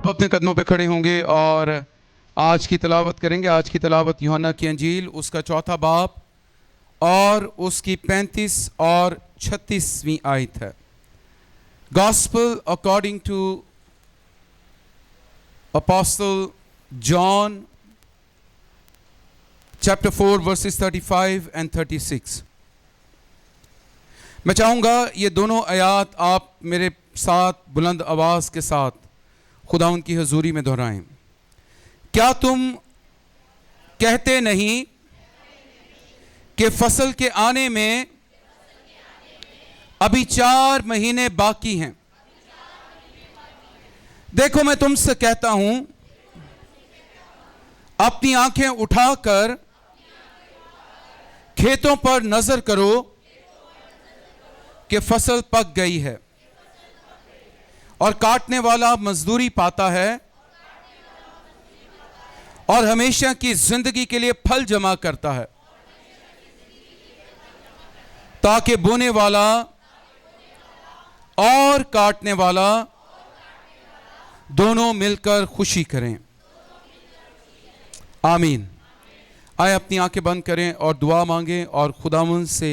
आप अपने कदमों पे खड़े होंगे और आज की तिलावत करेंगे। आज की तिलावत यूहन्ना की अंजील उसका 4था बाब और उसकी 35 और 36वीं आयत है। Gospel according to apostle John chapter 4 verses 35 and 36। मैं चाहूँगा ये दोनों आयात आप मेरे साथ बुलंद आवाज़ के साथ खुदावंद की हजूरी में दोहराएं। क्या तुम कहते नहीं कि फसल के आने में अभी 4 महीने बाकी हैं? देखो मैं तुमसे कहता हूं, अपनी आंखें उठाकर खेतों पर नजर करो कि फसल पक गई है और काटने वाला मजदूरी पाता है और हमेशा की जिंदगी के लिए फल जमा करता है, ताकि बोने वाला और काटने वाला दोनों मिलकर खुशी करें। आमीन। आए अपनी आंखें बंद करें और दुआ मांगें और खुदावंद से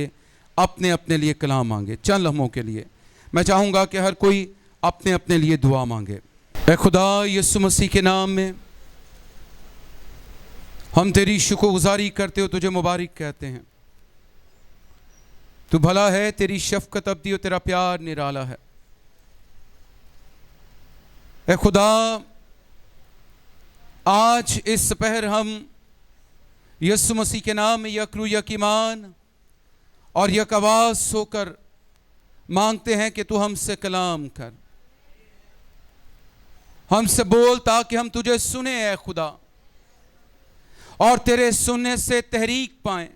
अपने अपने लिए कलाम मांगे। चंद लम्हों के लिए मैं चाहूंगा कि हर कोई अपने अपने लिए दुआ मांगे। ऐ खुदा, यीशु मसीह के नाम में हम तेरी शुक्रगुजारी करते हो, तुझे मुबारक कहते हैं। तू भला है, तेरी शफकत अबदी और तेरा प्यार निराला है। ऐ खुदा, आज इस दोपहर हम यीशु मसीह के नाम में यकरू यकीमान और यक आवाज होकर मांगते हैं कि तू हमसे कलाम कर, हमसे बोल, ताकि हम तुझे सुने ऐ खुदा, और तेरे सुनने से तहरीक पाएं,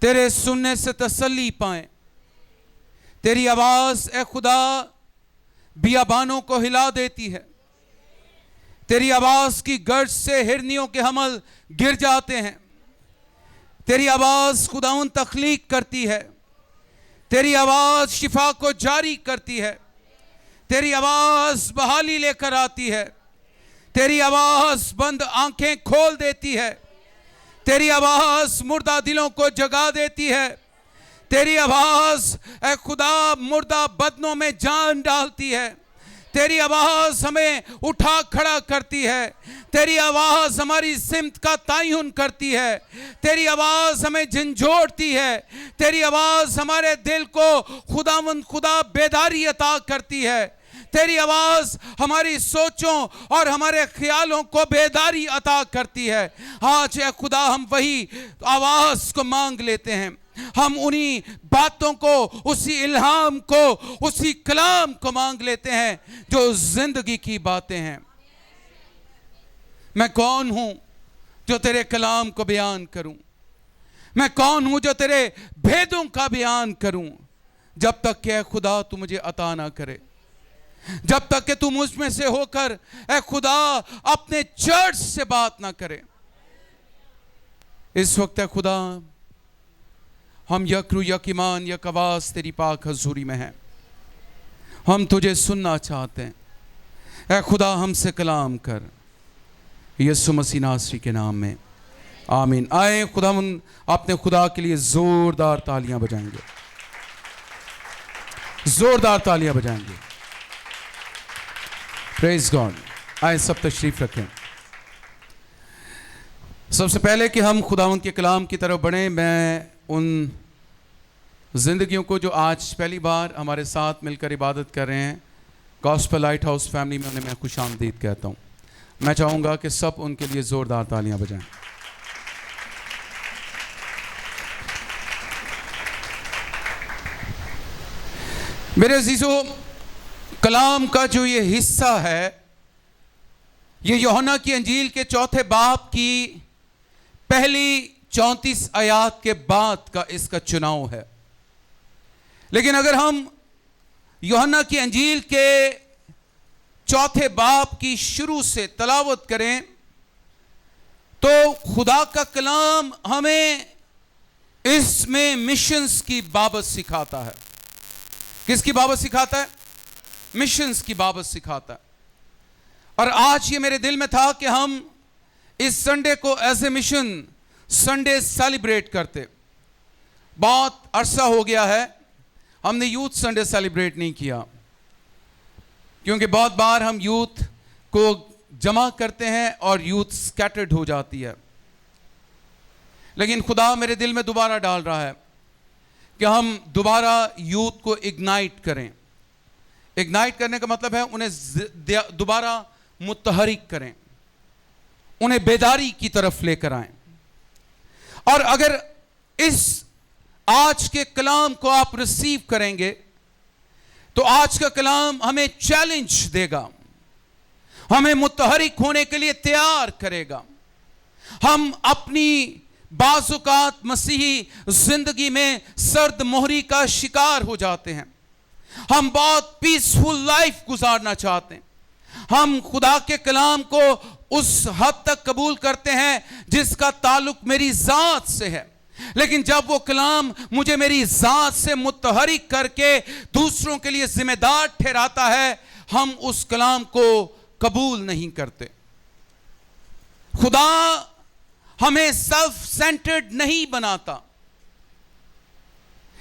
तेरे सुनने से तसल्ली पाएं। तेरी आवाज ऐ खुदा बियाबानों को हिला देती है। तेरी आवाज की गर्ज से हिरनियों के हमल गिर जाते हैं। तेरी आवाज खुदाउन तख्लीक करती है। तेरी आवाज शिफा को जारी करती है। तेरी आवाज बहाली लेकर आती है। तेरी आवाज बंद आंखें खोल देती है। तेरी आवाज मुर्दा दिलों को जगा देती है। तेरी आवाज ऐ खुदा मुर्दा बदनों में जान डालती है। तेरी आवाज हमें उठा खड़ा करती है। तेरी आवाज हमारी सिमत का तायुन करती है। तेरी आवाज हमें झंझोड़ती है। तेरी आवाज हमारे दिल को खुदावंद खुदा बेदारी अता करती है। तेरी आवाज हमारी सोचों और हमारे ख्यालों को बेदारी अता करती है। आज ऐ खुदा हम वही आवाज को मांग लेते हैं। हम उन्हीं बातों को, उसी इल्हाम को, उसी कलाम को मांग लेते हैं जो जिंदगी की बातें हैं। मैं कौन हूं जो तेरे कलाम को बयान करूं? मैं कौन हूं जो तेरे भेदों का बयान करूं? जब तक कि ऐ खुदा तू मुझे अता ना करे, जब तक कि तू मुझ में से होकर ऐ खुदा अपने चर्च से बात ना करे। इस वक्त ऐ खुदा हम यकरू यकीमान यक आवाज तेरी पाक हजूरी में हैं। हम तुझे सुनना चाहते हैं। ऐ खुदा हमसे कलाम कर, यीशु मसीह नासरी के नाम में आमीन। आए खुदा अपने खुदा के लिए जोरदार तालियां बजाएंगे, जोरदार तालियां बजाएंगे। Praise God. आए सब तशरीफ रखें। सबसे पहले कि हम खुदावंद के कलाम की तरफ बढ़ें, मैं उन जिंदगियों को जो आज पहली बार हमारे साथ मिलकर इबादत कर रहे हैं, गॉस्पेल लाइट हाउस फैमिली में, उन्हें मैं खुश आमदीद कहता हूँ। मैं चाहूँगा कि सब उनके लिए ज़ोरदार तालियां बजाएं। मेरे अजीज़ों, कलाम का जो ये हिस्सा है, ये यूहन्ना की अंजील के 4थे बाब की पहली 34 आयात के बाद का इसका चुनाव है। लेकिन अगर हम यूहन्ना की अंजील के 4थे बाब की शुरू से तलावत करें तो खुदा का कलाम हमें इसमें मिशंस की बाबत सिखाता है। किसकी बाबत सिखाता है? मिशंस की बाबत सिखाता है। और आज ये मेरे दिल में था कि हम इस संडे को as a mission Sunday celebrate करते। बहुत अरसा हो गया है हमने यूथ संडे सेलिब्रेट नहीं किया, क्योंकि बहुत बार हम यूथ को जमा करते हैं और यूथ स्कैटर्ड हो जाती है। लेकिन खुदा मेरे दिल में दोबारा डाल रहा है कि हम दोबारा यूथ को इग्नाइट करें। इग्नाइट करने का मतलब है उन्हें दोबारा मुतहरिक करें, उन्हें बेदारी की तरफ लेकर आएं। और अगर इस आज के कलाम को आप रिसीव करेंगे तो आज का कलाम हमें चैलेंज देगा, हमें मुतहरिक होने के लिए तैयार करेगा। हम अपनी बाज़ुकात मसीही जिंदगी में सर्द मोहरी का शिकार हो जाते हैं। हम बहुत पीसफुल लाइफ गुजारना चाहते हैं। हम खुदा के कलाम को उस हद तक कबूल करते हैं जिसका ताल्लुक मेरी जात से है, लेकिन जब वो कलाम मुझे मेरी जात से मुतहरिक करके दूसरों के लिए जिम्मेदार ठहराता है, हम उस कलाम को कबूल नहीं करते। खुदा हमें सेल्फ सेंटर्ड नहीं बनाता।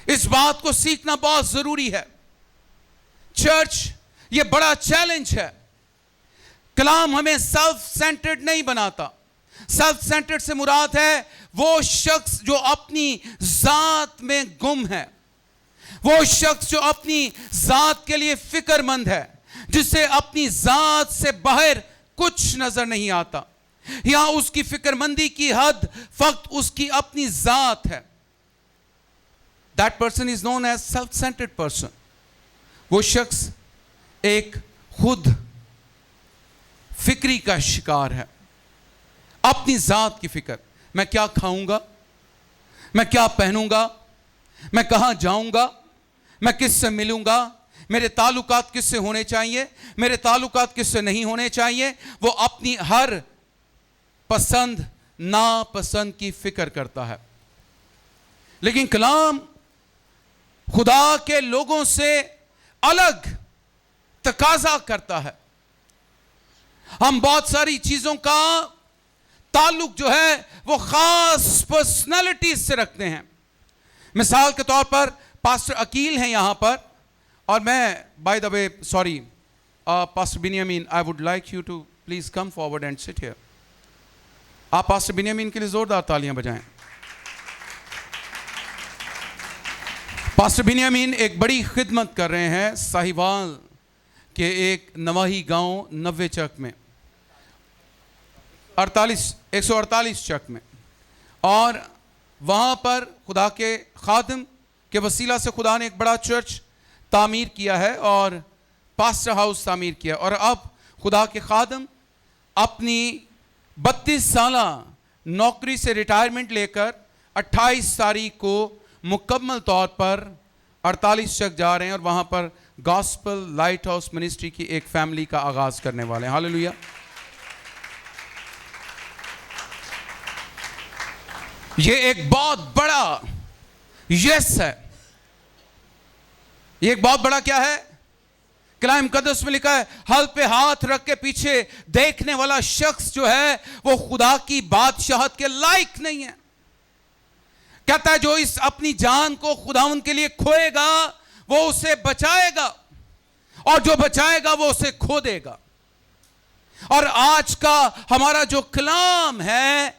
इस बात को सीखना बहुत जरूरी है। चर्च, ये बड़ा चैलेंज है। कलाम हमें सेल्फ सेंटर्ड नहीं बनाता। सेल्फ सेंटर्ड से मुराद है वो शख्स जो अपनी जात में गुम है, वो शख्स जो अपनी जात के लिए फिक्रमंद है, जिसे अपनी जात से बाहर कुछ नजर नहीं आता। यहां उसकी फिक्रमंदी की हद फक्त उसकी अपनी जात है। That person is known as self centred person. वो शख्स एक खुद फिक्री का शिकार है, अपनी जात की फिक्र। मैं क्या खाऊंगा, मैं क्या पहनूंगा, मैं कहां जाऊंगा, मैं किससे मिलूंगा, मेरे ताल्लुकात किससे होने चाहिए, मेरे ताल्लुकात किससे नहीं होने चाहिए। वो अपनी हर पसंद नापसंद की फिक्र करता है। लेकिन कलाम खुदा के लोगों से अलग तकाजा करता है। हम बहुत सारी चीजों का ताल्लुक जो है वो खास पर्सनालिटीज से रखते हैं। मिसाल के तौर पर पास्टर अकील हैं यहां पर, और मैं by the way sorry pastor Binyamin, I would like you to please come forward and sit here. आप पास्टर बिन्यामीन के लिए जोरदार तालियां बजाएं। पास्टर बिन्यामीन एक बड़ी खिदमत कर रहे हैं साहिवाल के एक नवाही गांव 90 चक में, 148 चक में, और वहाँ पर खुदा के खादिम के वसीला से खुदा ने एक बड़ा चर्च तामीर किया है और पास्टर हाउस तामीर किया। और अब खुदा के खादिम अपनी 32 साला नौकरी से रिटायरमेंट लेकर 28 तारीख को मुकम्मल तौर पर 48 चक जा रहे हैं और वहाँ पर गॉस्पल लाइट हाउस मिनिस्ट्री की एक फैमिली का आगाज करने वाले हैं। हालेलुया। ये एक बहुत बड़ा यस है। ये एक बहुत बड़ा क्या है? कलाम मुकद्दस में लिखा है, हल पे हाथ रख के पीछे देखने वाला शख्स जो है वो खुदा की बादशाहत के लायक नहीं है। कहता है जो इस अपनी जान को खुदावंद के लिए खोएगा वो उसे बचाएगा, और जो बचाएगा वो उसे खो देगा। और आज का हमारा जो कलाम है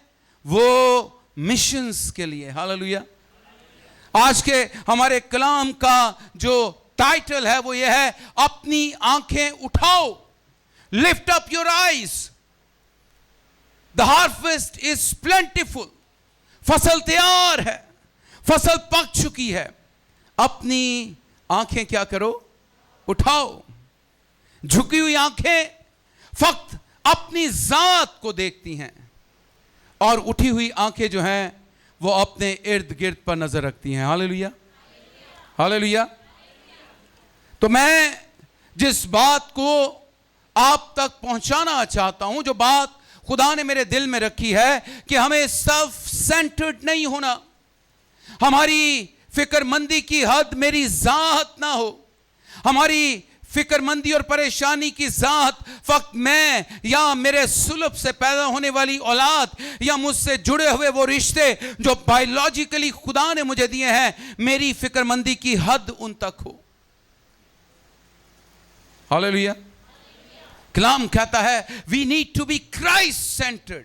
वो मिशंस के लिए। हालेलुया। आज के हमारे कलाम का जो टाइटल है वो ये है, अपनी आंखें उठाओ, lift up your eyes, the harvest is plentiful. फसल तैयार है, फसल पक चुकी है, अपनी आंखें क्या करो? उठाओ। झुकी हुई आंखें फक्त अपनी जात को देखती हैं, और उठी हुई आंखें जो हैं वो अपने इर्द गिर्द पर नजर रखती हैं। Hallelujah, hallelujah. तो मैं जिस बात को आप तक पहुंचाना चाहता हूं, जो बात खुदा ने मेरे दिल में रखी है कि हमें सेल्फ सेंटर्ड नहीं होना, हमारी फिक्रमंदी की हद मेरी जात ना हो, हमारी फिक्रमंदी और परेशानी की जात फक्त मैं या मेरे सुलभ से पैदा होने वाली औलाद या मुझसे जुड़े हुए वो रिश्ते जो बायोलॉजिकली खुदा ने मुझे दिए हैं, मेरी फिक्रमंदी की हद उन तक हो। हालेलुया। कलाम कहता है we need to be Christ centred.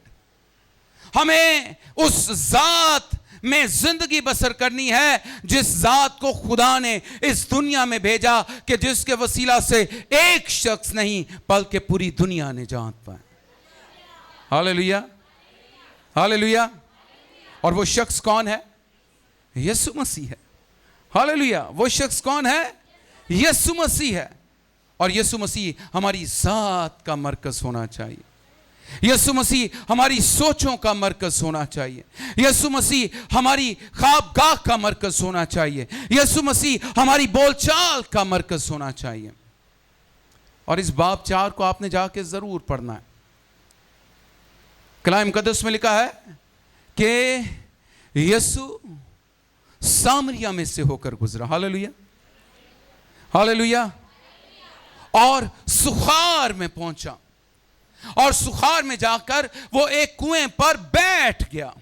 हमें उस जात में जिंदगी बसर करनी है जिस जात को खुदा ने इस दुनिया में भेजा कि जिसके वसीला से एक शख्स नहीं बल्कि पूरी दुनिया ने जान पाए। Hallelujah, hallelujah. और वो शख्स कौन है? यीशु मसीह है। हालेलुया। वो शख्स कौन है? यीशु मसीह है। और यीशु मसीह हमारी जात का मरकज होना चाहिए। यीशु मसीह हमारी सोचों का मरकज होना चाहिए। यीशु मसीह हमारी ख्वाबगाह का मरकज होना चाहिए। यीशु मसीह हमारी बोलचाल का मरकज होना चाहिए। और इस बाब 4 को आपने जाके जरूर पढ़ना है। कलाम मुकद्दस में लिखा है कि यीशु सामरिया में से होकर गुजरा। Hallelujah, hallelujah. और सुखार में पहुंचा और सुखार में जाकर वो एक कुएं पर बैठ गया।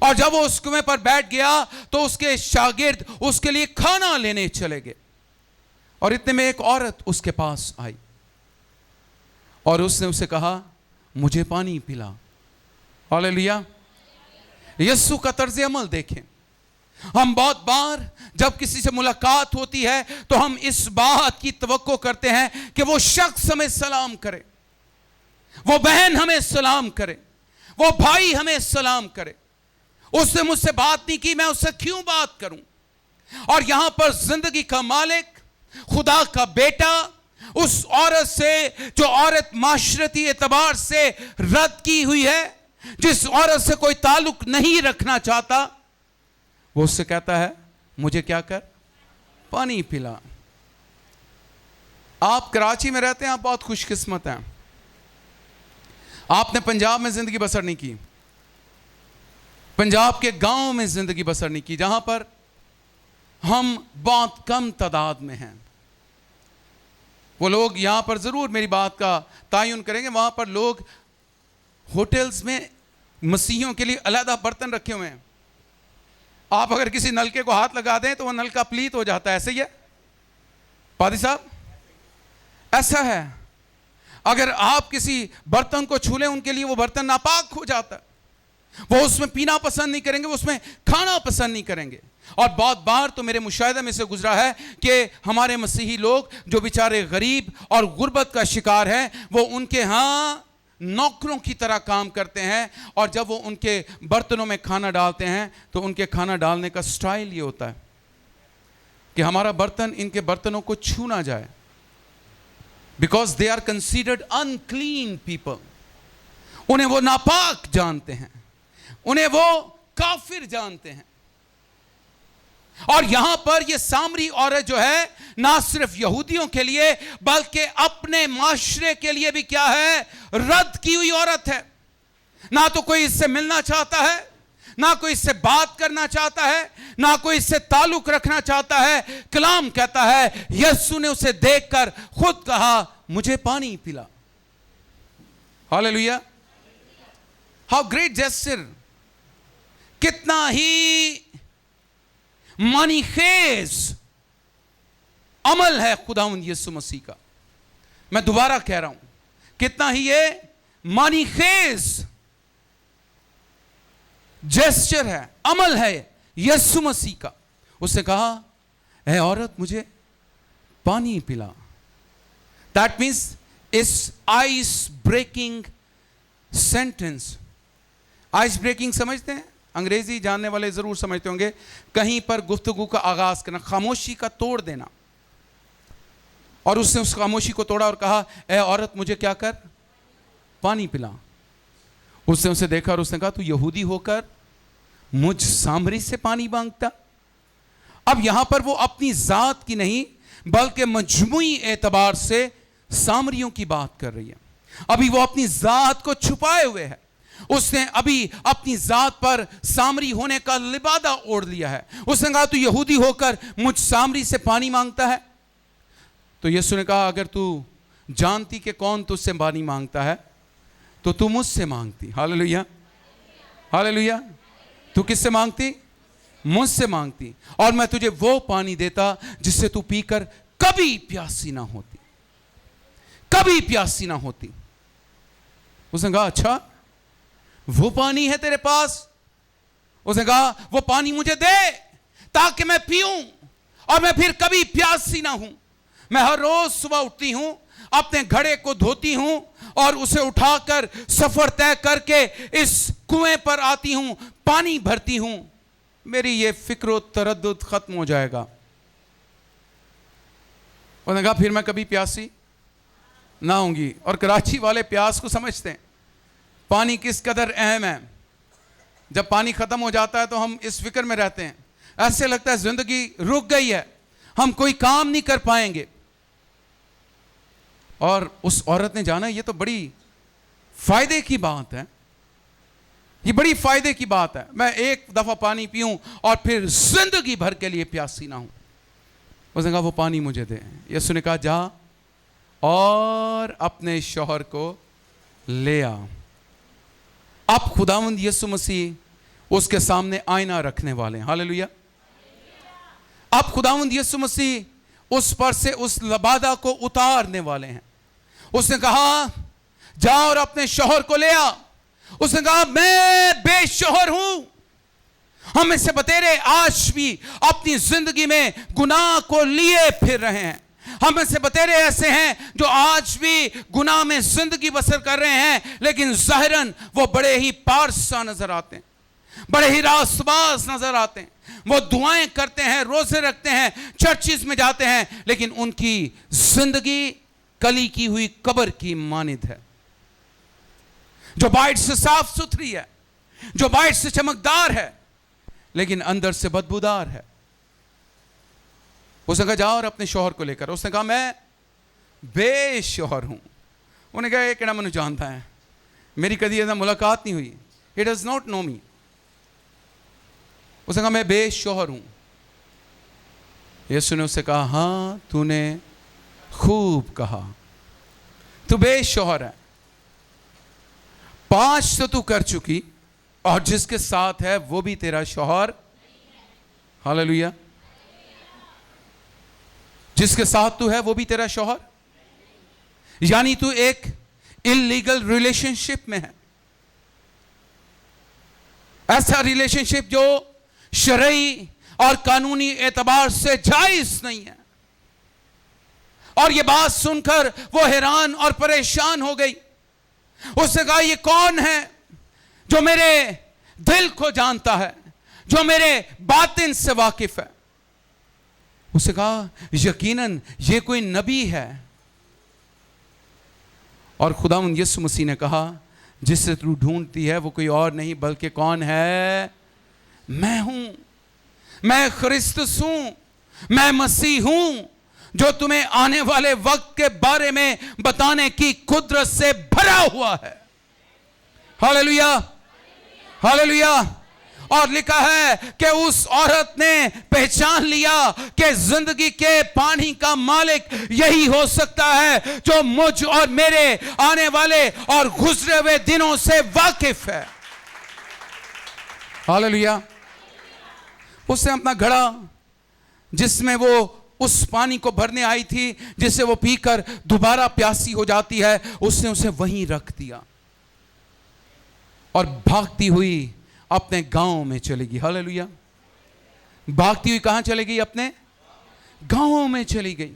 और जब वो उस कुएं पर बैठ गया तो उसके शागिर्द उसके लिए खाना लेने चले गए। और इतने में एक औरत उसके पास आई और उसने उसे कहा मुझे पानी पिला। हालेलुया। यीशु का तर्ज अमल देखें। हम बहुत बार जब किसी से मुलाकात होती है तो हम इस बात की तवक्को करते हैं कि वो शख्स हमें सलाम करे, वो बहन हमें सलाम करे, वो भाई हमें सलाम करे। उसने मुझसे बात नहीं की, मैं उससे क्यों बात करूं? और यहां पर जिंदगी का मालिक, खुदा का बेटा उस औरत से जो औरत माशरती एतबार से रद्द की हुई है, जिस औरत से कोई ताल्लुक नहीं रखना चाहता, वो उससे कहता है मुझे क्या कर? पानी पिला। आप कराची में रहते हैं, आप बहुत खुशकिस्मत हैं। आपने पंजाब में जिंदगी बसर नहीं की, पंजाब के गांव में जिंदगी बसर नहीं की, जहां पर हम बहुत कम तादाद में हैं। वो लोग यहां पर जरूर मेरी बात का तायुन करेंगे। वहां पर लोग होटल्स में मसीहियों के लिए अलग बर्तन रखे हुए हैं। आप अगर किसी नलके को हाथ लगा दें तो वह नलका प्लीत हो जाता है। ऐसे ही है पादी साहब, ऐसा है। अगर आप किसी बर्तन को छू लें उनके लिए वो बर्तन नापाक हो जाता है। वो उसमें पीना पसंद नहीं करेंगे, वो उसमें खाना पसंद नहीं करेंगे। और बहुत बार तो मेरे मुशाहिदे में से गुजरा है कि हमारे मसीही लोग जो बेचारे गरीब और गुर्बत का शिकार हैं, वो उनके यहाँ नौकरों की तरह काम करते हैं। और जब वो उनके बर्तनों में खाना डालते हैं तो उनके खाना डालने का स्टाइल ये होता है कि हमारा बर्तन इनके बर्तनों को छू ना जाए, because they are considered unclean people. उन्हें वो नापाक जानते हैं, उन्हें वो काफिर जानते हैं। और यहां पर ये सामरी औरत जो है ना सिर्फ यहूदियों के लिए बल्कि अपने माशरे के लिए भी क्या है? रद्द की हुई औरत है। ना तो कोई इससे मिलना चाहता है, ना कोई इससे बात करना चाहता है, ना कोई इससे ताल्लुक रखना चाहता है। कलाम कहता है यीशु ने उसे देखकर खुद कहा मुझे पानी पिला। हालेलुया। How great gesture. कितना ही मानीखेज अमल है खुदावंद यीशु मसीह का। मैं दोबारा कह रहा हूं, कितना ही ये मानीखेज जेस्चर है, अमल है यीशु मसीह का। उसने कहा ऐ औरत मुझे पानी पिला। That means is ice breaking sentence. Ice breaking समझते हैं? अंग्रेजी जानने वाले जरूर समझते होंगे। कहीं पर गुफ्तगू का आगाज करना, खामोशी का तोड़ देना। और उसने उस खामोशी को तोड़ा और कहा ऐ औरत मुझे क्या कर? पानी पिला। उसने उसे देखा और उसने कहा तू यहूदी होकर मुझ सामरी से पानी मांगता? अब यहां पर वो अपनी जात की नहीं बल्कि मजमूई एतबार से सामरियों की बात कर रही है। अभी वो अपनी जात को छुपाए हुए है। उसने अभी अपनी जात पर सामरी होने का लिबादा ओढ़ लिया है। उसने कहा तू यहूदी होकर मुझ सामरी से पानी मांगता है? तो यीशु ने कहा, अगर तू जानती कि कौन तुझसे पानी मांगता है तो तू मुझसे मांगती। Hallelujah, hallelujah. तू किससे मांगती? मुझसे मांगती, और मैं तुझे वो पानी देता जिससे तू पीकर कभी प्यासी ना होती, कभी प्यासी ना होती। उसने कहा, अच्छा वो पानी है तेरे पास? उसने कहा, वो पानी मुझे दे ताकि मैं पीऊं और मैं फिर कभी प्यासी ना हूं। मैं हर रोज सुबह उठती हूं, अपने घड़े को धोती हूं और उसे उठाकर सफर तय करके इस कुएं पर आती हूं, पानी भरती हूं, मेरी ये फिक्र तरद्दुद खत्म हो जाएगा। उसने कहा, फिर मैं कभी प्यासी ना होंगी। और कराची वाले प्यास को समझते हैं, पानी किस कदर अहम है। जब पानी खत्म हो जाता है तो हम इस फिक्र में रहते हैं, ऐसे लगता है जिंदगी रुक गई है, हम कोई काम नहीं कर पाएंगे। और उस औरत ने जाना, ये तो बड़ी फायदे की बात है, ये बड़ी फायदे की बात है, मैं एक दफा पानी पीऊं और फिर जिंदगी भर के लिए प्यासी ना हूं। उसने कहा, वो पानी मुझे दे। यीशु ने कहा, जा और अपने शौहर को ले आ। अब खुदावंद यीशु मसीह उसके सामने आईना रखने वाले हैं। हालेलुया। अब खुदावंद यीशु मसीह उस पर से उस लबादा को उतारने वाले हैं। उसने कहा, जा और अपने शौहर को ले आ। उसने कहा, मैं बेशौहर हूं। हम में से बतेरे आज भी अपनी जिंदगी में गुनाह को लिए फिर रहे हैं। हम में से बतेरे ऐसे हैं जो आज भी गुनाह में जिंदगी बसर कर रहे हैं, लेकिन ज़ाहिरन वो बड़े ही पारसा नजर आते हैं, बड़े ही रासबाज नजर आते हैं। वो दुआएं करते हैं, रोजे रखते हैं, चर्चिस में जाते हैं, लेकिन उनकी जिंदगी कली की हुई कब्र की मानिद है, जो बाहर से साफ सुथरी है, जो बाहर से चमकदार है, लेकिन अंदर से बदबूदार है। उसने कहा, जाओ और अपने शौहर को लेकर। उसने कहा, मैं बेशौहर हूं। उन्होंने कहा, ये केड़ा मैनू जानता है, मेरी कभी ऐसा मुलाकात नहीं हुई, इट डज नॉट नो मी। उसने कहा, मैं बेशौहर हूं। यीशु ने उससे कहा, हां तूने खूब कहा, तू बेशौहर है, 5 तो तू कर चुकी, और जिसके साथ है वो भी तेरा शौहर। हालेलुया। जिसके साथ तू है वो भी तेरा शौहर, यानी तू एक इल्लीगल रिलेशनशिप में है, ऐसा रिलेशनशिप जो शरई और कानूनी एतबार से जायज नहीं है। और ये बात सुनकर वो हैरान और परेशान हो गई। उसने कहा, ये कौन है जो मेरे दिल को जानता है, जो मेरे बातिन से वाकिफ है? उसने कहा, यकीनन ये कोई नबी है। और खुदावंद यीशु मसीह ने कहा, जिसे तू ढूंढती है वो कोई और नहीं बल्कि कौन है? मैं हूं, मैं ख्रिस्तुस हूं, मैं मसीह हूं, जो तुम्हें आने वाले वक्त के बारे में बताने की कुदरत से भरा हुआ है। Hallelujah, hallelujah. और लिखा है कि उस औरत ने पहचान लिया कि जिंदगी के पानी का मालिक यही हो सकता है जो मुझ और मेरे आने वाले और गुजरे हुए दिनों से वाकिफ है। हालेलुया। उसने अपना घड़ा जिसमें वो उस पानी को भरने आई थी, जिसे वो पीकर दोबारा प्यासी हो जाती है, उसने उसे वहीं रख दिया और भागती हुई अपने गांव में चली गई। हालेलुया। भागती हुई कहां चली गई? अपने गांव में चली गई।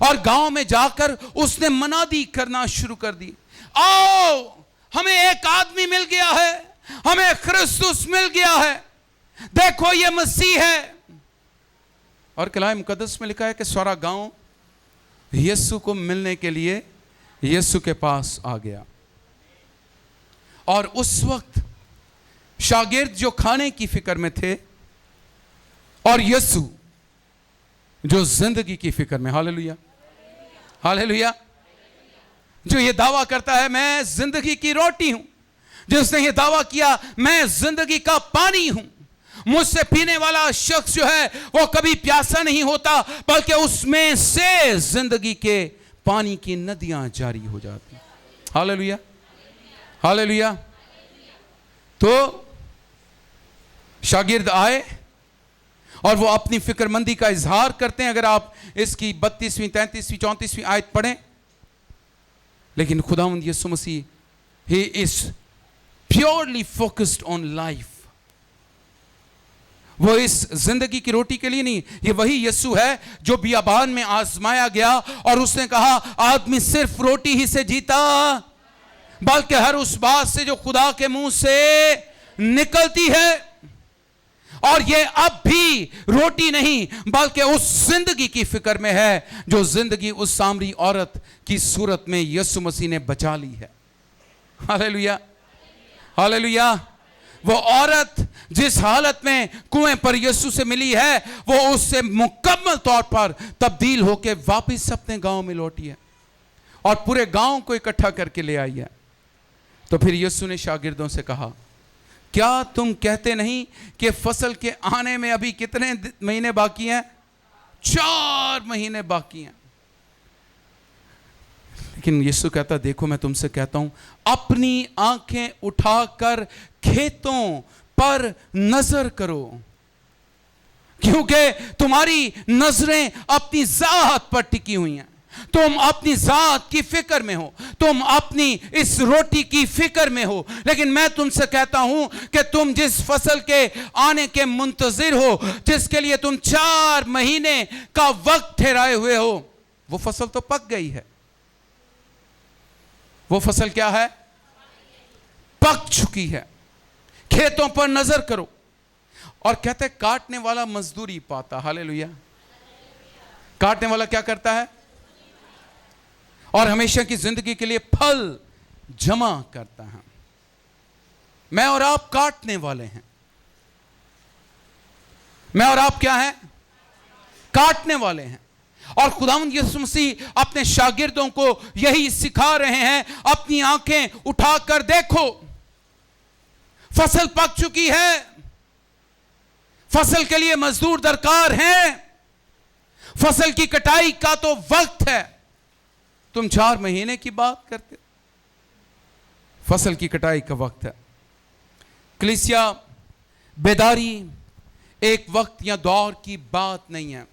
और गांव में जाकर उसने मनादी करना शुरू कर दी, आओ हमें एक आदमी मिल गया है, हमें ख्रिस्तुस मिल गया है, देखो ये मसीह है। और कलाम मुकद्दस में लिखा है कि सारा गांव यीशु को मिलने के लिए यीशु के पास आ गया। और उस वक्त शागिर्द जो खाने की फिक्र में थे और यीशु जो जिंदगी की फिक्र में। Hallelujah, hallelujah. जो ये दावा करता है मैं जिंदगी की रोटी हूं, जिसने ये दावा किया मैं जिंदगी का पानी हूं, मुझसे पीने वाला शख्स जो है वो कभी प्यासा नहीं होता, बल्कि उसमें से जिंदगी के पानी की नदियां जारी हो जाती। Hallelujah, hallelujah. तो शागिर्द आए और वो अपनी फिक्रमंदी का इजहार करते हैं। अगर आप इसकी 32वीं 33वीं 34वीं आयत पढ़ें, लेकिन खुदावंद यीशु मसीह ही is purely focused on life. वो इस जिंदगी की रोटी के लिए नहीं, ये वही यीशु है जो बियाबान में आजमाया गया और उसने कहा आदमी सिर्फ रोटी ही से जीता, बल्कि हर उस बात से जो खुदा के मुंह से निकलती है। और ये अब भी रोटी नहीं, बल्कि उस जिंदगी की फिक्र में है जो जिंदगी उस सामरी औरत की सूरत में यीशु मसीह ने बचा ली है। Hallelujah, hallelujah. वो औरत जिस हालत में कुएं पर यीशु से मिली है, वो उससे मुकम्मल तौर पर तब्दील होकर वापस अपने गांव में लौटी है और पूरे गांव को इकट्ठा करके ले आई है। तो फिर यीशु ने शागिर्दों से कहा, क्या तुम कहते नहीं कि फसल के आने में अभी कितने महीने बाकी हैं? 4 महीने बाकी हैं। लेकिन यीशु कहता, देखो मैं तुमसे कहता हूं, अपनी आंखें उठाकर खेतों पर नजर करो, क्योंकि तुम्हारी नजरें अपनी जात पर टिकी हुई हैं। तुम अपनी जात की फिक्र में हो, तुम अपनी इस रोटी की फिक्र में हो। लेकिन मैं तुमसे कहता हूं कि तुम जिस फसल के आने के मुंतजिर हो, जिसके लिए तुम 4 महीने का वक्त ठहराए हुए हो, वो फसल तो पक गई है। वो फसल क्या है? पक चुकी है। खेतों पर नजर करो। और कहते काटने वाला मजदूरी पाता। हालेलुया। काटने वाला क्या करता है? और हमेशा की जिंदगी के लिए फल जमा करता है। मैं और आप काटने वाले हैं। मैं और आप क्या हैं? काटने वाले हैं। और खुदावंद यीशु मसीह अपने शागिर्दों को यही सिखा रहे हैं, अपनी आंखें उठाकर देखो, फसल पक चुकी है, फसल के लिए मजदूर दरकार हैं, फसल की कटाई का तो वक्त है। तुम 4 महीने की बात करते, फसल की कटाई का वक्त है। कलीसिया, बेदारी एक वक्त या दौर की बात नहीं है,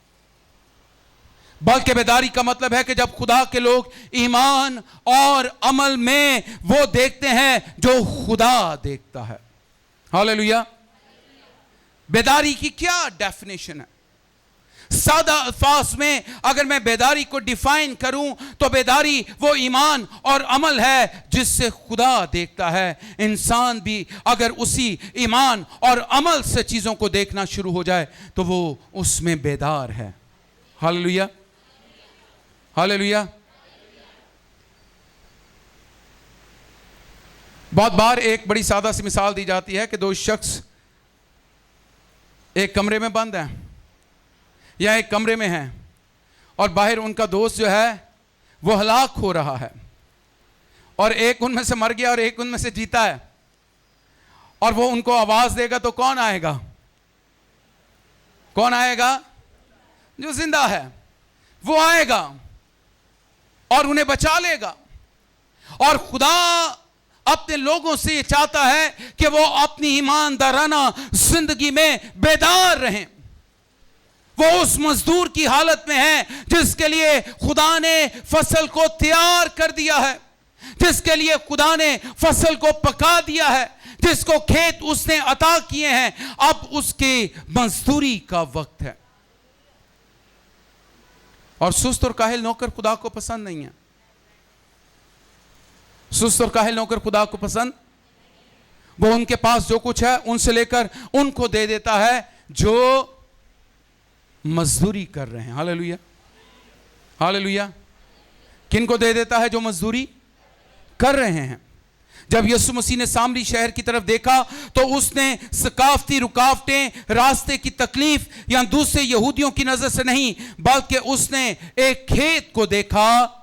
बल्कि बेदारी का मतलब है कि जब खुदा के लोग ईमान और अमल में वो देखते हैं जो खुदा देखता है। हालेलुया। बेदारी की क्या डेफिनेशन है? सादा अल्फाज में अगर मैं बेदारी को डिफाइन करूं तो बेदारी वो ईमान और अमल है जिससे खुदा देखता है। इंसान भी अगर उसी ईमान और अमल से चीजों को देखना शुरू हो जाए तो वो उसमें बेदार है। Hallelujah, hallelujah. बहुत बार एक बड़ी सादा सी मिसाल दी जाती है कि 2 शख्स एक कमरे में बंद हैं या एक कमरे में हैं और बाहर उनका दोस्त जो है वो हलाक हो रहा है और एक उनमें से मर गया और एक उनमें से जीता है। और वो उनको आवाज देगा तो कौन आएगा? कौन आएगा? जो जिंदा है वो आएगा और उन्हें बचा लेगा। और खुदा अपने लोगों से ये चाहता है कि वो अपनी ईमानदाराना जिंदगी में बेदार रहें। वो उस मजदूर की हालत में है जिसके लिए खुदा ने फसल को तैयार कर दिया है, जिसके लिए खुदा ने फसल को पका दिया है, जिसको खेत उसने अता किए हैं। अब उसके मजदूरी का वक्त है। और सुस्त और काहिल नौकर खुदा को पसंद नहीं है। सुस्त और काहिल नौकर खुदा को पसंद, वो उनके पास जो कुछ है उनसे लेकर उनको दे देता है जो मजदूरी कर रहे हैं। Hallelujah, hallelujah. किनको दे देता है? जो मजदूरी कर रहे हैं। जब यीशु मसीह ने सामरी शहर की तरफ देखा तो उसने सकाफती रुकावटें, रास्ते की तकलीफ या दूसरे यहूदियों की नजर से नहीं, बल्कि उसने एक खेत को देखा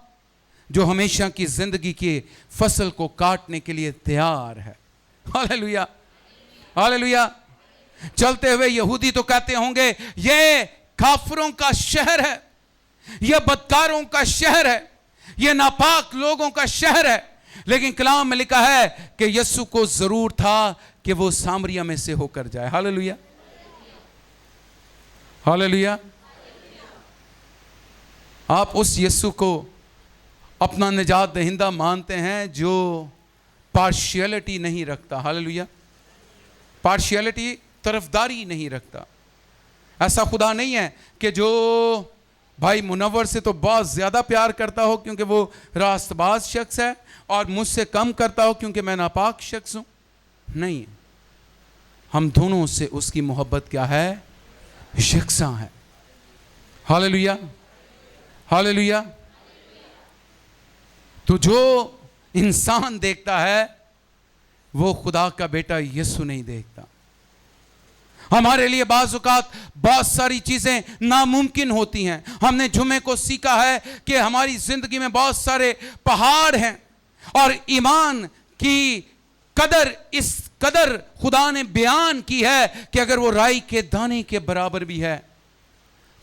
जो हमेशा की जिंदगी की फसल को काटने के लिए तैयार है। Hallelujah, hallelujah. चलते हुए यहूदी तो कहते होंगे ये काफिरों का शहर है, ये बदकारों का शहर है, ये नापाक लोगों का शहर है। लेकिन कलाम में लिखा है कि यीशु को जरूर था कि वो सामरिया में से होकर जाए। Hallelujah, hallelujah. आप उस यीशु को अपना निजात दहिंदा मानते हैं जो पार्शियलिटी नहीं रखता। हालेलुया, पार्शियलिटी, तरफदारी नहीं रखता। ऐसा खुदा नहीं है कि जो भाई मुनव्वर से तो बहुत ज्यादा प्यार करता हो क्योंकि वो रास्तबाज शख्स है, और मुझसे कम करता हो क्योंकि मैं नापाक शख्स हूं। नहीं, हम दोनों से उसकी मोहब्बत क्या है, यकसा है। Hallelujah, hallelujah. तो जो इंसान देखता है वो खुदा का बेटा यीशु नहीं देखता। हमारे लिए बाज़ औक़ात बहुत सारी चीजें नामुमकिन होती हैं। हमने जुमे को सीखा है कि हमारी जिंदगी में बहुत सारे पहाड़ हैं, और ईमान की कदर इस कदर खुदा ने बयान की है कि अगर वो राई के दाने के बराबर भी है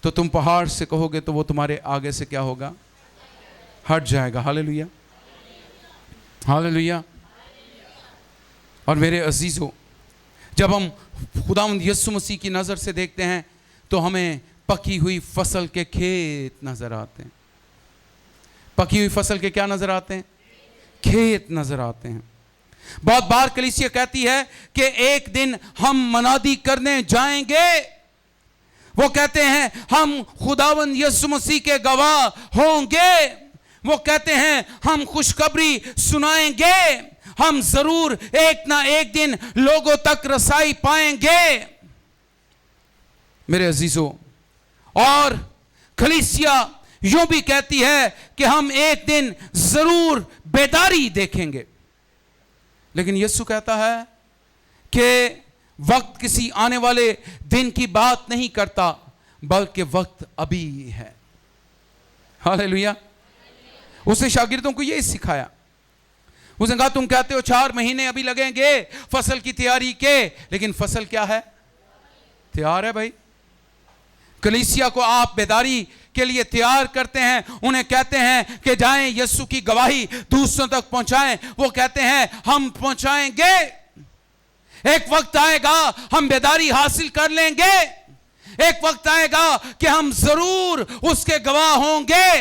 तो तुम पहाड़ से कहोगे तो वो तुम्हारे आगे से क्या होगा, हट जाएगा। Hallelujah, hallelujah. और मेरे अजीजों, जब हम खुदावंद यीशु मसीह की नज़र से देखते हैं तो हमें पकी हुई फसल के खेत नज़र आते हैं। पकी हुई फसल के क्या नज़र आते हैं, खेत नज़र आते हैं। बहुत बार कलीसिया कहती है कि एक दिन हम मनादी करने जाएंगे। वो कहते हैं हम खुदावंद यीशु मसीह के गवाह होंगे। वो कहते हैं हम खुशखबरी सुनाएंगे, हम जरूर एक ना एक दिन लोगों तक रसाई पाएंगे। मेरे अजीजों, और कलीसिया यूं भी कहती है कि हम एक दिन जरूर बेदारी देखेंगे। लेकिन यीशु कहता है कि वक्त किसी आने वाले दिन की बात नहीं करता, बल्कि वक्त अभी है। हालेलुया। उसने शागिर्दों को यही सिखाया। उसने कहा तुम कहते हो 4 महीने अभी लगेंगे फसल की तैयारी के, लेकिन फसल क्या है, तैयार है भाई। कलीसिया को आप बेदारी के लिए तैयार करते हैं, उन्हें कहते हैं कि जाएं यीशु की गवाही दूसरों तक पहुंचाएं। वो कहते हैं हम पहुंचाएंगे, एक वक्त आएगा हम बेदारी हासिल कर लेंगे, एक वक्त आएगा कि हम जरूर उसके गवाह होंगे।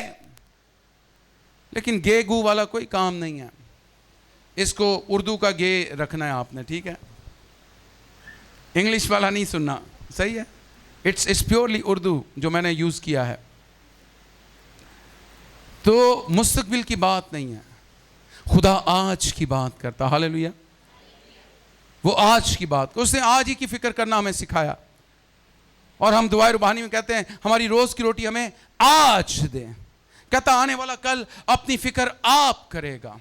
लेकिन गे गू वाला कोई काम नहीं है। इसको उर्दू का गे रखना है आपने, ठीक है, इंग्लिश वाला नहीं सुनना, सही है। इट्स प्योरली उर्दू जो मैंने यूज किया है। तो मुस्तकबिल की बात नहीं है, खुदा आज की बात करता। हालेलुया। वो आज की बात, उसने आज ही की फिक्र करना हमें सिखाया। और हम दुआए रुबानी में कहते हैं हमारी रोज की रोटी हमें आज दे। कहता आने वाला कल अपनी फिक्र आप करेगा।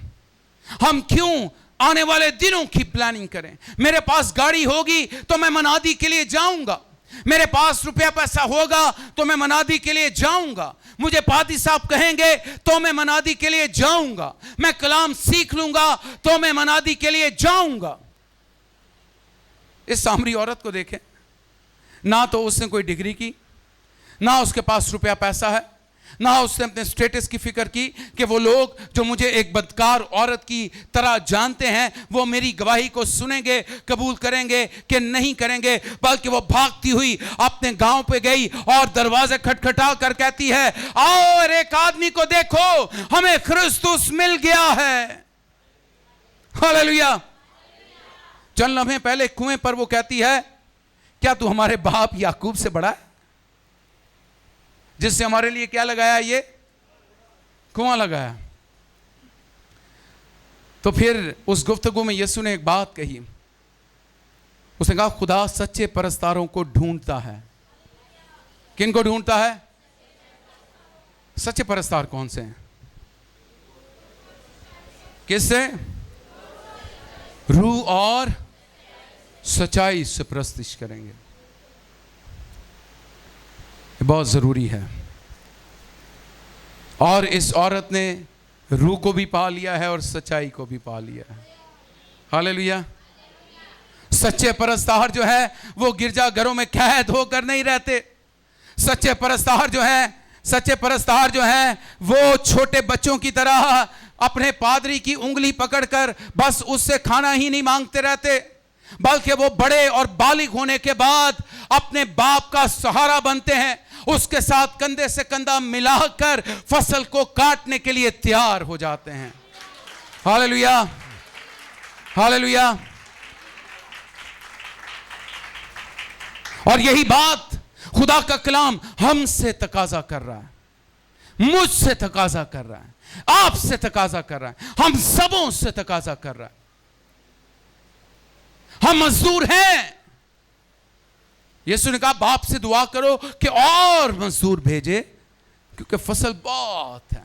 हम क्यों आने वाले दिनों की प्लानिंग करें। मेरे पास गाड़ी होगी तो मैं मनादी के लिए जाऊंगा, मेरे पास रुपया पैसा होगा तो मैं मनादी के लिए जाऊंगा, मुझे पादी साहब कहेंगे तो मैं मनादी के लिए जाऊंगा, मैं कलाम सीख लूंगा तो मैं मनादी के लिए जाऊंगा। इस सामरी औरत को देखें, ना तो उसने कोई डिग्री की, ना उसके पास रुपया पैसा है, ना उसने अपने स्टेटस की फिक्र की कि वो लोग जो मुझे एक बदकार औरत की तरह जानते हैं वो मेरी गवाही को सुनेंगे, कबूल करेंगे कि नहीं करेंगे। बल्कि वो भागती हुई अपने गांव पे गई और दरवाजे खटखटा कर कहती है आओ और एक आदमी को देखो, हमें क्रिस्तुस मिल गया है। हालेलुया। चंद लम्हे पहले कुएं पर वो कहती है क्या तू हमारे बाप याकूब से बड़ा है जिससे हमारे लिए क्या लगाया, ये कुआं लगाया। तो फिर उस गुफ्तगू में यीशु ने एक बात कही। उसने कहा खुदा सच्चे परस्तारों को ढूंढता है। किन को ढूंढता है? सच्चे परस्तार कौन से हैं? किससे? रूह और सच्चाई से प्रस्तिश करेंगे। बहुत जरूरी है। और इस औरत ने रूह को भी पा लिया है और सच्चाई को भी पा लिया है। हालेलुया। सच्चे परस्तार जो है वो गिरजाघरों में कैद होकर नहीं रहते। सच्चे परस्तार जो है वो छोटे बच्चों की तरह अपने पादरी की उंगली पकड़कर बस उससे खाना ही नहीं मांगते रहते, बल्कि वो बड़े और बालिग होने के बाद अपने बाप का सहारा बनते हैं, उसके साथ कंधे से कंधा मिलाकर फसल को काटने के लिए तैयार हो जाते हैं। Hallelujah, hallelujah. और यही बात खुदा का कलाम हमसे तकाजा कर रहा है, मुझसे तकाजा कर रहा है, आपसे तकाजा कर रहा है, हम सबों से तकाजा कर रहा है। हम मजदूर हैं। यीशु ने कहा बाप से दुआ करो कि और मजदूर भेजे, क्योंकि फसल बहुत है,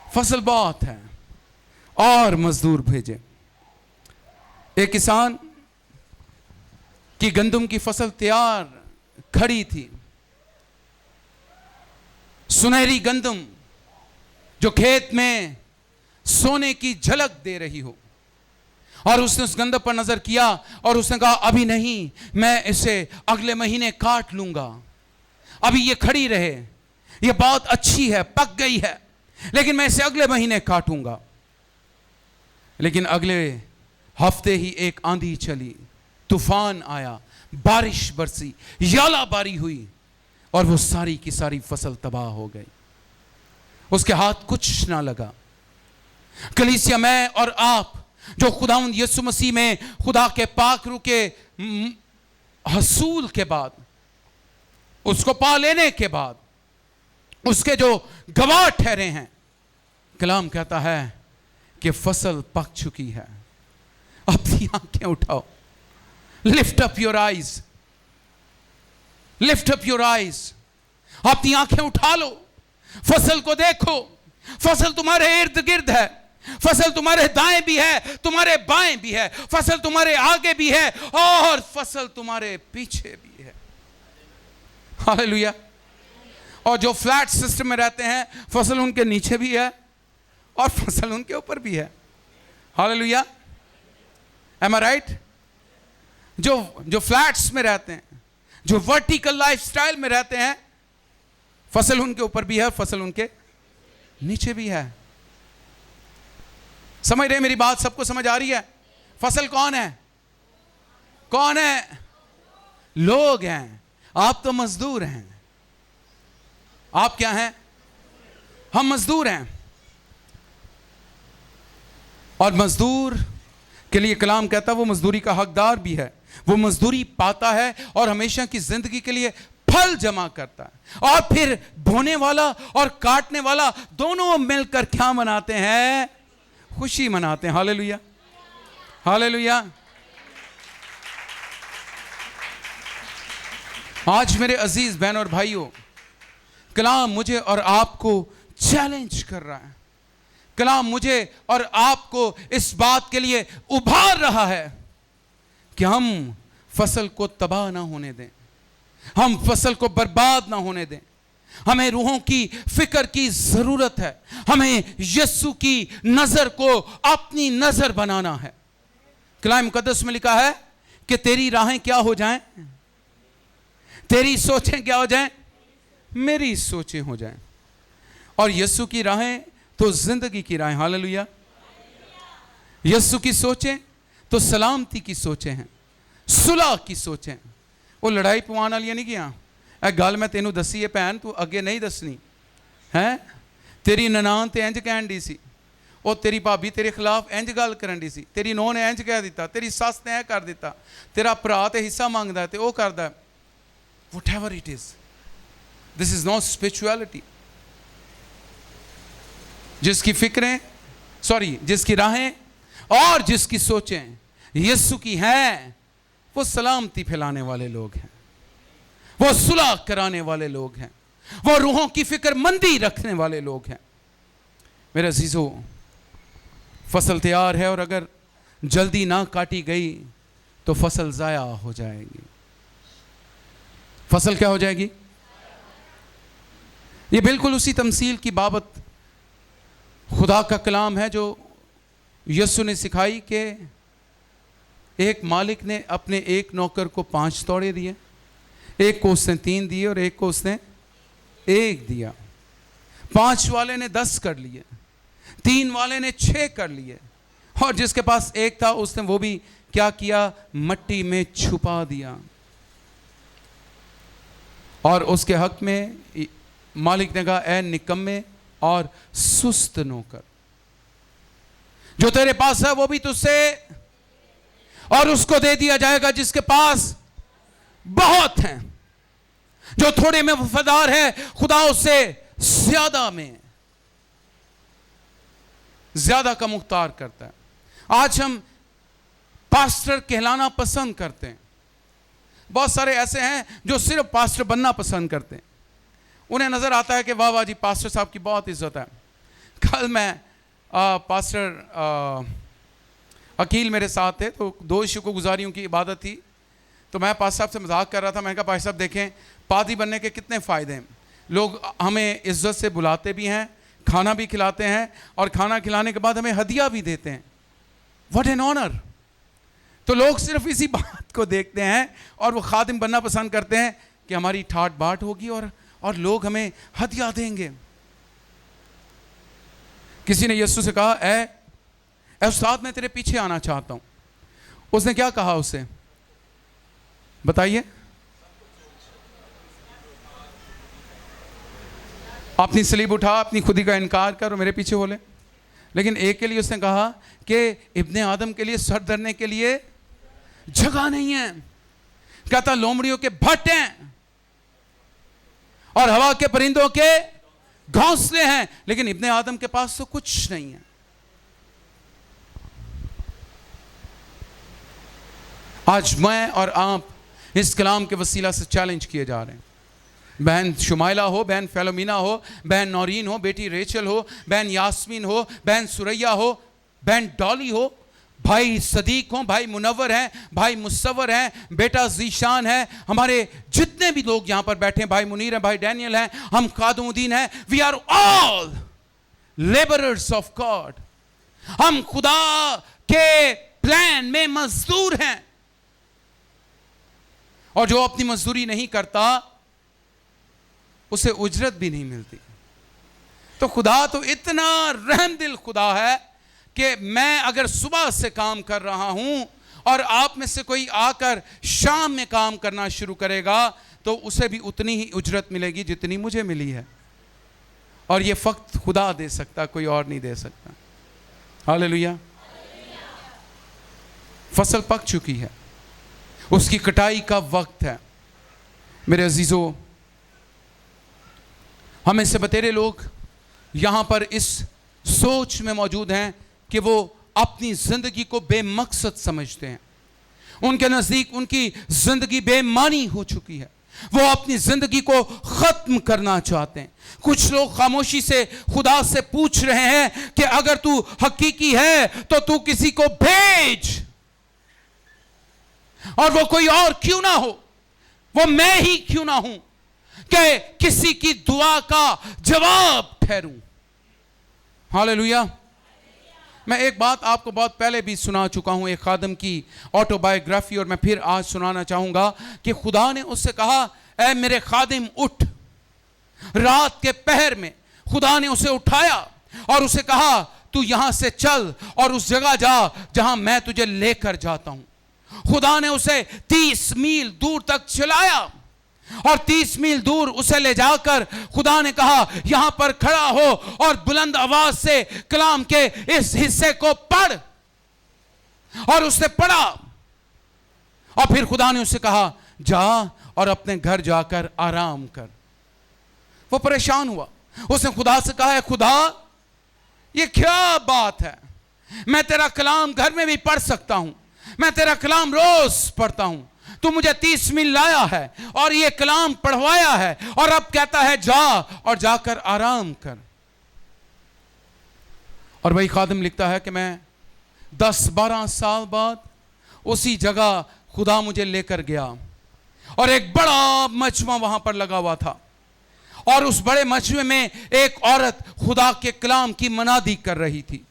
फसल बहुत है, और मजदूर भेजे। एक किसान की गंदम की फसल तैयार खड़ी थी, सुनहरी गंदम जो खेत में सोने की झलक दे रही हो, और उसने उस गंदम पर नजर किया और उसने कहा अभी नहीं, मैं इसे अगले महीने काट लूंगा, अभी ये खड़ी रहे, ये बहुत अच्छी है, पक गई है, लेकिन मैं इसे अगले महीने काटूंगा। लेकिन अगले हफ्ते ही एक आंधी चली, तूफान आया, बारिश बरसी, यालाबारी हुई, और वो सारी की सारी फसल तबाह हो गई। उसके हाथ कुछ ना लगा। कलीसिया मैं और आप जो खुदावंद यीशु मसीह में खुदा के पाक रूह के हसूल के बाद, उसको पा लेने के बाद, उसके जो गवाह ठहरे हैं, कलाम कहता है कि फसल पक चुकी है। अपनी आंखें उठाओ, lift up your eyes, lift up your eyes, अपनी आंखें उठा लो, फसल को देखो। फसल तुम्हारे इर्द गिर्द है, फसल तुम्हारे दाएं भी है, तुम्हारे बाएं भी है, फसल तुम्हारे आगे भी है, और फसल तुम्हारे पीछे भी है। हालेलुया। और जो फ्लैट सिस्टम में रहते हैं, फसल उनके नीचे भी है और फसल उनके ऊपर भी है। हालेलुया, एम आई राइट? जो फ्लैट्स में रहते हैं, जो वर्टिकल लाइफस्टाइल में रहते हैं, फसल उनके ऊपर भी है, फसल उनके नीचे भी है। समझ रहे मेरी बात? सबको समझ आ रही है? फसल कौन है? कौन है? लोग हैं। आप तो मजदूर हैं। आप क्या हैं? हम मजदूर हैं। और मजदूर के लिए कलाम कहता है वो मजदूरी का हकदार भी है। वो मजदूरी पाता है और हमेशा की जिंदगी के लिए फल जमा करता है। और फिर बोने वाला और काटने वाला दोनों मिलकर क्या मनाते हैं? खुशी मनाते हैं। Hallelujah, hallelujah. आज मेरे अजीज बहन और भाइयों, कलाम मुझे और आपको चैलेंज कर रहा है। कलाम मुझे और आपको इस बात के लिए उभार रहा है कि हम फसल को तबाह ना होने दें, हम फसल को बर्बाद ना होने दें। हमें रूहों की फिक्र की जरूरत है। हमें यीशु की नजर को अपनी नजर बनाना है। कलाम मुकद्दस में लिखा है कि तेरी राहें क्या हो जाएं? तेरी सोचें क्या हो जाएं? मेरी सोचें हो जाएं। और यीशु की राहें तो जिंदगी की राहें। हालेलुया। यीशु की सोचें तो सलामती की सोचें हैं, सुलह की सोचें। वो लड़ाई पवान वाली नहीं किया गल मैं तेनू दसी है भैन, तू अगे नहीं दसनी है। तेरी ननान ते इंज कहन दी सी, वो तेरी भाभी तेरे खिलाफ इंज गल करन दी सी, तेरी नूह ने इंज कह दिता, तेरी सस ने कर दिता, तेरा भरा ते हिस्सा मंगदा है ते वो करदा है। Whatever it is, this is not spirituality. जिसकी फिक्रें जिसकी राहें और जिसकी सोचें यीशु की हैं, वो सलामती फैलाने वाले लोग हैं, वो सुलह कराने वाले लोग हैं, वो रूहों की फिक्रमंदी रखने वाले लोग हैं। मेरे अजीजों, फसल तैयार है और अगर जल्दी ना काटी गई तो फसल जाया हो जाएगी। फसल क्या हो जाएगी? ये बिल्कुल उसी तमसील की बाबत खुदा का कलाम है जो यीशु ने सिखाई कि एक मालिक ने अपने एक नौकर को 5 तोड़े दिए, एक को उसने 3 दिए और एक को उसने 1 दिया। 5 वाले ने 10 कर लिए, 3 वाले ने 6 कर लिए, और जिसके पास 1 था उसने वो भी क्या किया, मट्टी में छुपा दिया। और उसके हक में मालिक ने कहा, ऐ निकम्मे और सुस्त नौकर, जो तेरे पास है वो भी तुझसे और उसको दे दिया जाएगा जिसके पास बहुत है। जो थोड़े में वफादार है, खुदा उससे ज्यादा में ज्यादा का मुख्तार करता है। आज हम पास्टर कहलाना पसंद करते हैं। बहुत सारे ऐसे हैं जो सिर्फ पास्टर बनना पसंद करते हैं। उन्हें नजर आता है कि वाह वाह जी, पास्टर साहब की बहुत इज्जत है। कल मैं पास्टर अकील मेरे साथ थे, तो 2 शुक्रगुजारियों की इबादत थी। तो मैं पास्टर साहब से मजाक कर रहा था। मैंने कहा, पास्टर साहब देखें, पादरी बनने के कितने फ़ायदे हैं। लोग हमें इज्जत से बुलाते भी हैं, खाना भी खिलाते हैं, और खाना खिलाने के बाद हमें हदिया भी देते हैं। What an honour. तो लोग सिर्फ इसी बात को देखते हैं और वो खादिम बनना पसंद करते हैं कि हमारी ठाट बाट होगी और लोग हमें हदिया देंगे। किसी ने यीशु से कहा, ऐ उस्ताद, मैं तेरे पीछे आना चाहता हूं। उसने क्या कहा उसे, बताइए? अपनी सलीब उठा, अपनी खुदी का इनकार कर और मेरे पीछे बोले। लेकिन एक के लिए उसने कहा कि इब्ने आदम के लिए सर धरने के लिए जगह नहीं है। कहता, लोमड़ियों के भट्ट हैं और हवा के परिंदों के घोंसले हैं, लेकिन इब्ने आदम के पास तो कुछ नहीं है। आज मैं और आप इस कलाम के वसीला से चैलेंज किए जा रहे हैं। बहन शुमाइला हो, बहन फेलोमिना हो, बहन नौरीन हो, बेटी रेचल हो, बहन यास्मीन हो, बहन सुरैया हो, बहन डॉली हो, भाई सदीक हो, भाई मुनव्वर हैं, भाई मुसव्वर हैं, बेटा जीशान है, हमारे जितने भी लोग यहां पर बैठे हैं, भाई मुनीर हैं, भाई डैनियल हैं, हम खादुमुद्दीन हैं। We are all labourers of God. हम खुदा के प्लान में मजदूर हैं, और जो अपनी मजदूरी नहीं करता उसे उजरत भी नहीं मिलती। तो खुदा तो इतना रहमदिल खुदा है कि मैं अगर सुबह से काम कर रहा हूं और आप में से कोई आकर शाम में काम करना शुरू करेगा तो उसे भी उतनी ही उजरत मिलेगी जितनी मुझे मिली है। और ये फक्त खुदा दे सकता, कोई और नहीं दे सकता। हालेलुया। फसल पक चुकी है, उसकी कटाई का वक्त है। मेरे अजीजों, हमें से बतेरे लोग यहां पर इस सोच में मौजूद हैं कि वो अपनी जिंदगी को बेमकसद समझते हैं। उनके नजदीक उनकी जिंदगी बेमानी हो चुकी है, वो अपनी जिंदगी को खत्म करना चाहते हैं। कुछ लोग खामोशी से खुदा से पूछ रहे हैं कि अगर तू हकीकी है तो तू किसी को भेज, और वो कोई और क्यों ना हो, वो मैं ही क्यों ना हूं कि किसी की दुआ का जवाब ठहरूं। हालेलुया। मैं एक बात आपको बहुत पहले भी सुना चुका हूं, एक खादिम की ऑटोबायोग्राफी, और मैं फिर आज सुनाना चाहूंगा कि खुदा ने उससे कहा, ऐ मेरे खादिम उठ। रात के पहर में खुदा ने उसे उठाया और उसे कहा, तू यहां से चल और उस जगह जा जहां मैं तुझे लेकर जाता हूं। खुदा ने उसे 30 मील दूर तक चलाया और 30 मील दूर उसे ले जाकर खुदा ने कहा, यहां पर खड़ा हो और बुलंद आवाज से कलाम के इस हिस्से को पढ़। और उसने पढ़ा और फिर खुदा ने उससे कहा, जा और अपने घर जाकर आराम कर। वो परेशान हुआ, उसने खुदा से कहा, खुदा ये क्या बात है, मैं तेरा कलाम घर में भी पढ़ सकता हूं, मैं तेरा कलाम रोज पढ़ता हूं, तू मुझे 30 मील लाया है और ये कलाम पढ़वाया है, और अब कहता है जा और जाकर आराम कर। और वही खादिम लिखता है कि मैं 10-12 साल बाद उसी जगह खुदा मुझे लेकर गया और एक बड़ा मजमा वहां पर लगा हुआ था, और उस बड़े मजमे में एक औरत खुदा के कलाम की मनादी कर रही थी,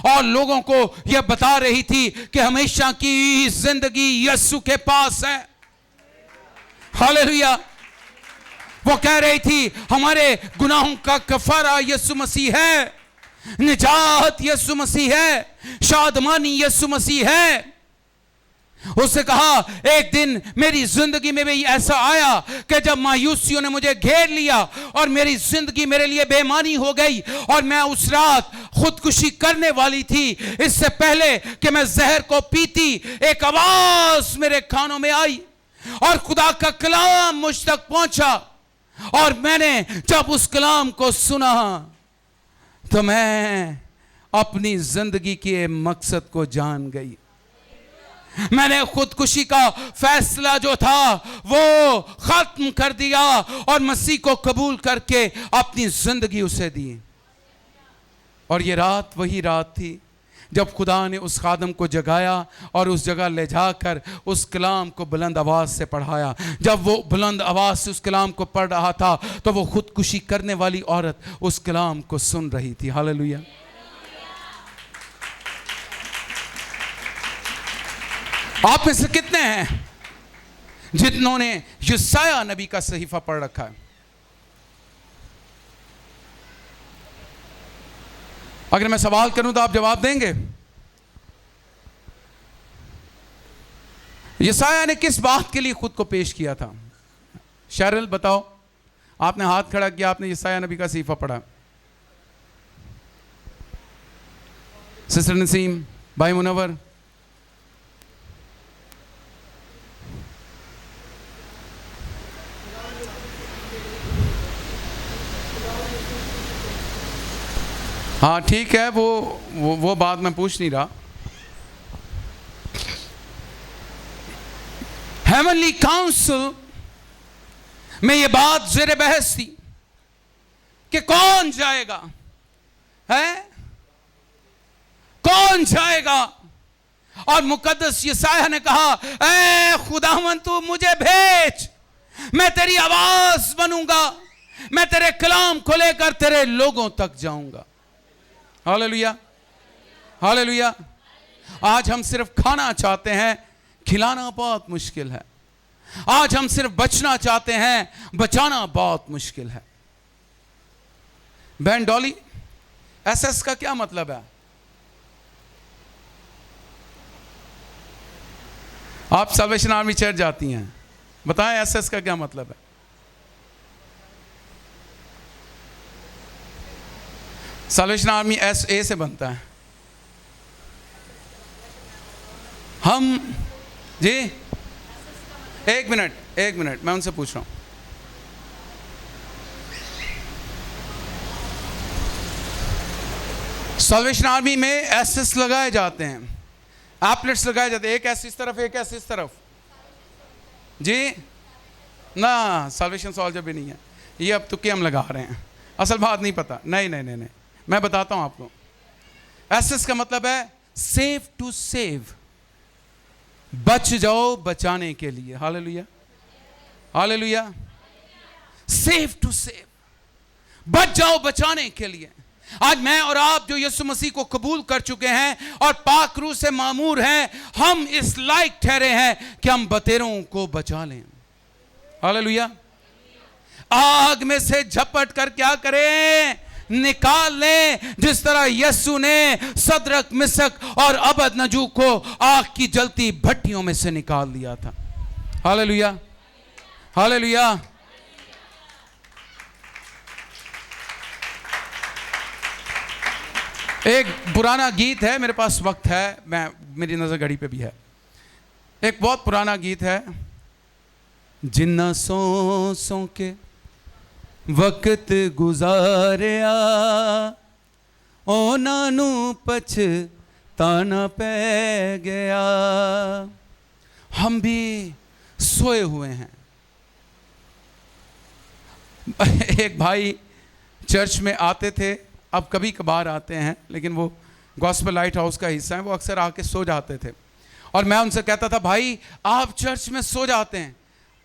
और लोगों को यह बता रही थी कि हमेशा की जिंदगी यीशु के पास है। हालेलुया। वो कह रही थी हमारे गुनाहों का कफारा यीशु मसीह है, निजात यीशु मसीह है, शादमानी यीशु मसीह है। उसने कहा एक दिन मेरी जिंदगी में भी ऐसा आया कि जब मायूसियों ने मुझे घेर लिया और मेरी जिंदगी मेरे लिए बेईमानी हो गई और मैं उस रात खुदकुशी करने वाली थी, इससे पहले कि मैं जहर को पीती, एक आवाज मेरे कानों में आई और खुदा का कलाम मुझ तक पहुंचा और मैंने जब उस कलाम को सुना तो मैं अपनी जिंदगी के मकसद को जान गई। मैंने खुदकुशी का फैसला जो था वो खत्म कर दिया और मसीह को कबूल करके अपनी जिंदगी उसे दी। और ये रात वही रात थी जब खुदा ने उस खादम को जगाया और उस जगह ले जाकर उस कलाम को बुलंद आवाज से पढ़ाया। जब वो बुलंद आवाज से उस कलाम को पढ़ रहा था तो वो खुदकुशी करने वाली औरत उस कलाम को सुन रही थी। हालेलुया। आप में से कितने हैं जिन्होंने यशाया नबी का सहीफा पढ़ रखा है? अगर मैं सवाल करूं तो आप जवाब देंगे? यशाया ने किस बात के लिए खुद को पेश किया था? शैरल बताओ, आपने हाथ खड़ा किया, आपने यशाया नबी का सहीफा पढ़ा। सिस्टर नसीम, भाई मुनव्वर, हाँ ठीक है, वो बात मैं पूछ नहीं रहा। हेवनली काउंसिल में ये बात ज़ेरे बहस थी कि कौन जाएगा, है कौन जाएगा? और मुकद्दस यशायाह ने कहा ऐ खुदावंद तू मुझे भेज, मैं तेरी आवाज बनूंगा, मैं तेरे कलाम को लेकर तेरे लोगों तक जाऊंगा। Hallelujah, hallelujah. आज हम सिर्फ खाना चाहते हैं, खिलाना बहुत मुश्किल है। आज हम सिर्फ बचना चाहते हैं, बचाना बहुत मुश्किल है। बहन डॉली, एसएस का क्या मतलब है? आप सल्वेशन आर्मी चर्च जाती हैं, बताएं एसएस का क्या मतलब है? सल्वेशन आर्मी SA से बनता है। हम जी एक मिनट मैं उनसे पूछ रहा हूं। सल्वेशन आर्मी में SS लगाए जाते हैं, एप्लेट्स लगाए जाते हैं, एक ऐसे इस तरफ, एक ऐसे इस तरफ। जी ना, सल्वेशन सोल्जर भी नहीं है ये, अब तुक्के हम लगा रहे हैं, असल बात नहीं पता। नहीं, मैं बताता हूं आपको। SS का मतलब है सेव टू सेव, बच जाओ बचाने के लिए। Hallelujah, hallelujah. Save to save, बच जाओ बचाने के लिए। आज मैं और आप जो यीशु मसीह को कबूल कर चुके हैं और पाक रूह से मामूर हैं, हम इस लायक ठहरे हैं कि हम बतेरों को बचा लें। हालेलुया। आग में से झपट कर क्या करें? निकाल लें, जिस तरह यीशु ने सदरक, मिसक और अबदनजू को आग की जलती भट्टियों में से निकाल लिया था। Hallelujah, hallelujah. एक पुराना गीत है, मेरे पास वक्त है, मेरी नजर घड़ी पे भी है। एक बहुत पुराना गीत है, जिन्ना सौ के वक्त गुजारिया ਉਹਨਾਂ ਨੂੰ पछताना पै गया। हम भी सोए हुए हैं। एक भाई चर्च में आते थे, अब कभी कभार आते हैं, लेकिन वो गॉस्पेल लाइट हाउस का हिस्सा है, वो अक्सर आके सो जाते थे। और मैं उनसे कहता था, भाई आप चर्च में सो जाते हैं।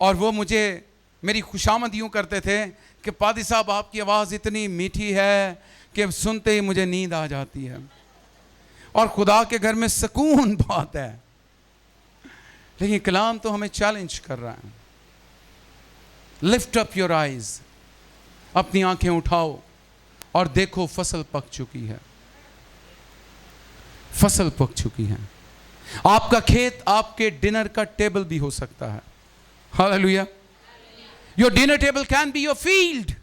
और वो मुझे मेरी खुशामद यूँ करते थे कि पादी साहब आपकी आवाज़ इतनी मीठी है कि सुनते ही मुझे नींद आ जाती है। और खुदा के घर में सुकून बहुत है। लेकिन कलाम तो हमें चैलेंज कर रहा है। लिफ्ट अप योर आइज, अपनी आंखें उठाओ और देखो फसल पक चुकी है, फसल पक चुकी है। आपका खेत आपके डिनर का टेबल भी हो सकता है। Hallelujah. Your dinner table can be your field.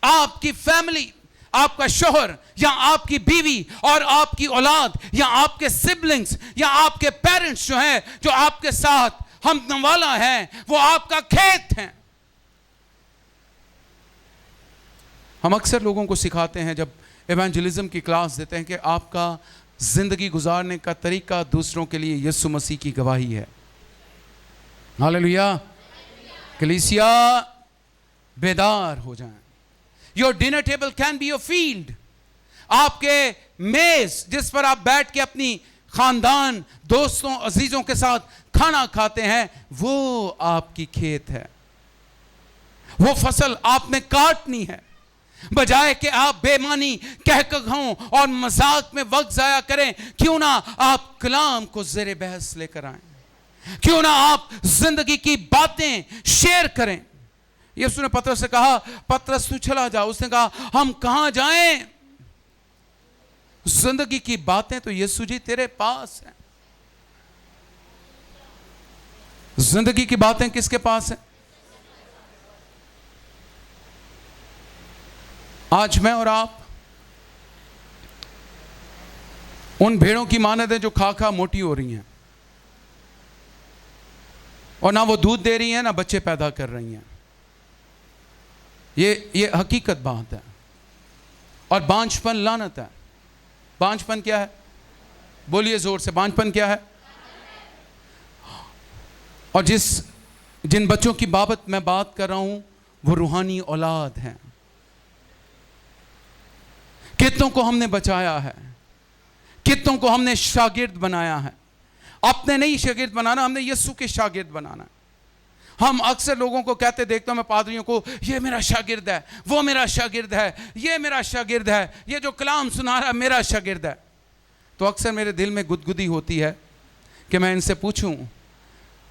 आपकी फैमिली, आपका शोहर या आपकी बीवी और आपकी औलाद या आपके सिबलिंग्स या आपके पेरेंट्स जो हैं, जो आपके साथ हम वाला है, वो आपका खेत है। हम अक्सर लोगों को सिखाते हैं जब इवेंजलिज्म की क्लास देते हैं कि आपका जिंदगी गुजारने का तरीका दूसरों के लिए यीशु मसीह की गवाही है। हालेलुया। कलीसिया बेदार हो जाएं। Your dinner table can be your field. आपके मेज जिस पर आप बैठ के अपनी खानदान, दोस्तों, अजीजों के साथ खाना खाते हैं, वो आपकी खेत है। वो फसल आपने काटनी है। बजाय कि आप बेमानी कहकर हों और मजाक में वक्त जाया करें, क्यों ना आप कलाम को ज़ेरे बहस लेकर आएं, क्यों ना आप जिंदगी की बातें शेयर करें। यीशु ने पतरस से कहा, पतरस तू चला जा। उसने कहा, हम कहां जाएं? जिंदगी की बातें तो यीशु जी तेरे पास हैं। जिंदगी की बातें किसके पास हैं? आज मैं और आप उन भेड़ों की मानद है जो खा खा मोटी हो रही हैं, और ना वो दूध दे रही हैं ना बच्चे पैदा कर रही हैं। ये हकीकत बात है। और बांझपन लानत है। बांझपन क्या है? बोलिए जोर से, बांझपन क्या है? और जिन बच्चों की बाबत मैं बात कर रहा हूं वो रूहानी औलाद हैं। कितनों को हमने बचाया है, कितनों को हमने शागिर्द बनाया है। अपने नहीं शागिर्द बनाना, हमने यीशु के शागिर्द बनाना। हम अक्सर लोगों को कहते देखता हूं मैं पादरियों को, ये मेरा शागिर्द है, वो मेरा शागिर्द है, ये मेरा शागिर्द है, ये जो कलाम सुना रहा है मेरा शागिर्द है। तो अक्सर मेरे दिल में गुदगुदी होती है कि मैं इनसे पूछूं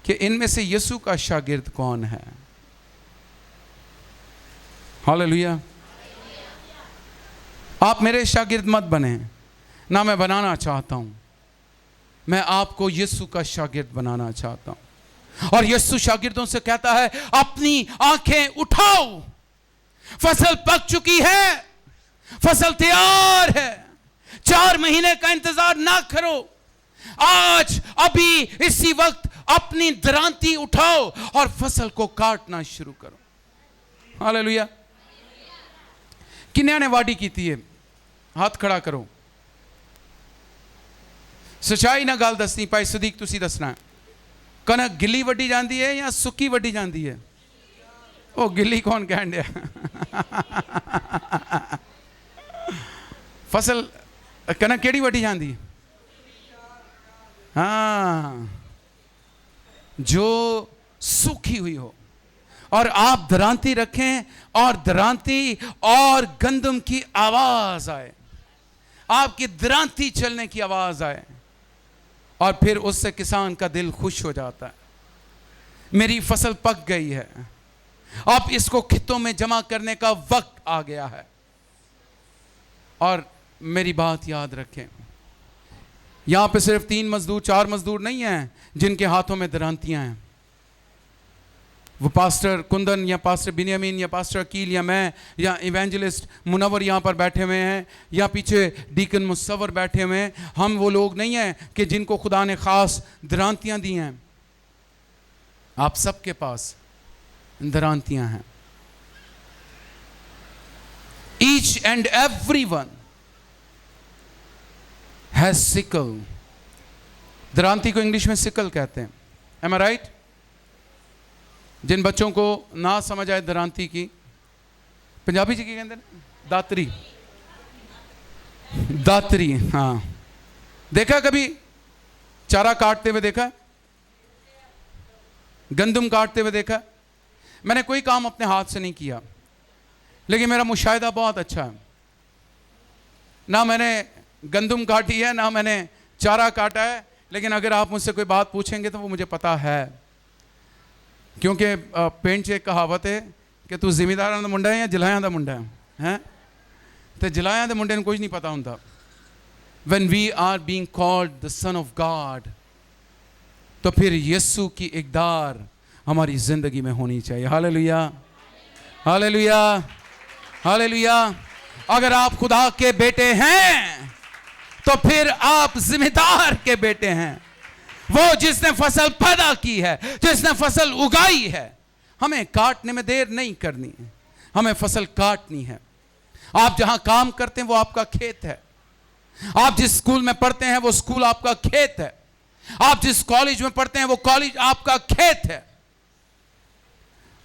कि इनमें से यीशु का शागिर्द कौन है? हालेलुया। आप मेरे शागिर्द मत बने, ना मैं बनाना चाहता हूं। मैं आपको यीशु का शागिर्द बनाना चाहता हूं। और यीशु शागिर्दों से कहता है, अपनी आंखें उठाओ, फसल पक चुकी है, फसल तैयार है। 4 महीने का इंतजार ना करो। आज अभी इसी वक्त अपनी दरांती उठाओ और फसल को काटना शुरू करो। हालेलुया। किन्या ने वाडी की थी? हाथ खड़ा करो। सच्चाई ना गाल दसनी पाई। सदीक तुसी दसना है, कनक गिली वड्डी जाती है या सुक्की वड्डी जाती है? ओ गिली कौन कह दिया? फसल कनक केड़ी वड्डी जाती है? हाँ, जो सूखी हुई हो। और आप दरांती रखें और दरांती और गंदम की आवाज आए, आपकी दरांती चलने की आवाज आए, और फिर उससे किसान का दिल खुश हो जाता है। मेरी फसल पक गई है, अब इसको खेतों में जमा करने का वक्त आ गया है। और मेरी बात याद रखें, यहां पे सिर्फ 3 मजदूर 4 मजदूर नहीं हैं जिनके हाथों में दरांतियां हैं। वो पास्टर कुंदन या पास्टर बिन्यामीन या पास्टर अकील या मैं या इवेंजलिस्ट मुनव्वर यहाँ पर बैठे हुए हैं, या पीछे डीकन मुसव्वर बैठे हुए हैं। हम वो लोग नहीं हैं कि जिनको खुदा ने खास दरांतियाँ दी हैं। आप सबके पास दरांतियाँ हैं। Each and every one has sickle. दरांती को इंग्लिश में सिकल कहते हैं। एम आई राइट? जिन बच्चों को ना समझ आए दरांती की, पंजाबी जी की कहते हैं दातरी। दातरी, हाँ। देखा कभी चारा काटते हुए देखा? गंदम काटते हुए देखा? मैंने कोई काम अपने हाथ से नहीं किया, लेकिन मेरा मुशाहिदा बहुत अच्छा है। ना मैंने गंदुम काटी है ना मैंने चारा काटा है, लेकिन अगर आप मुझसे कोई बात पूछेंगे तो वो मुझे पता है, क्योंकि पिंड 'ਚ एक कहावत है कि तू जिमीदारां दा मुंडा है या जलायां दा मुंडा है, तो जलायां दे मुंडे नूं कुछ नहीं पता हुंदा। When we are being called the Son of God, तो फिर यीशु की इक़दार हमारी जिंदगी में होनी चाहिए। Hallelujah, hallelujah, hallelujah. अगर आप खुदा के बेटे हैं तो फिर आप जिम्मेदार के बेटे हैं। वो जिसने फसल पैदा की है, जिसने फसल उगाई है, हमें काटने में देर नहीं करनी है, हमें फसल काटनी है। आप जहां काम करते हैं वो आपका खेत है, आप जिस स्कूल में पढ़ते हैं वो स्कूल आपका खेत है, आप जिस कॉलेज में पढ़ते हैं वो कॉलेज आपका खेत है।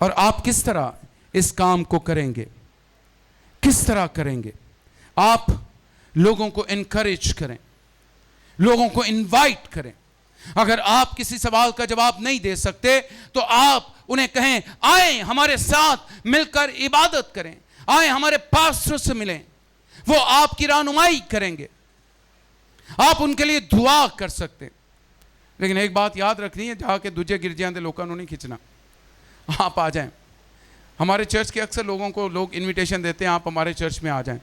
और आप किस तरह इस काम को करेंगे, किस तरह करेंगे? आप लोगों को इनकरेज करें, लोगों को इनवाइट करें। अगर आप किसी सवाल का जवाब नहीं दे सकते तो आप उन्हें कहें, आए हमारे साथ मिलकर इबादत करें, आए हमारे पास्टर से मिलें, वो आपकी रहनुमाई करेंगे। आप उनके लिए दुआ कर सकते हैं। लेकिन एक बात याद रखनी है, जाके दूजे गिरजियां दे लोगों को नहीं खींचना। आप आ जाएं। हमारे चर्च के अक्सर लोगों को लोग इनविटेशन देते हैं, आप हमारे चर्च में आ जाएं।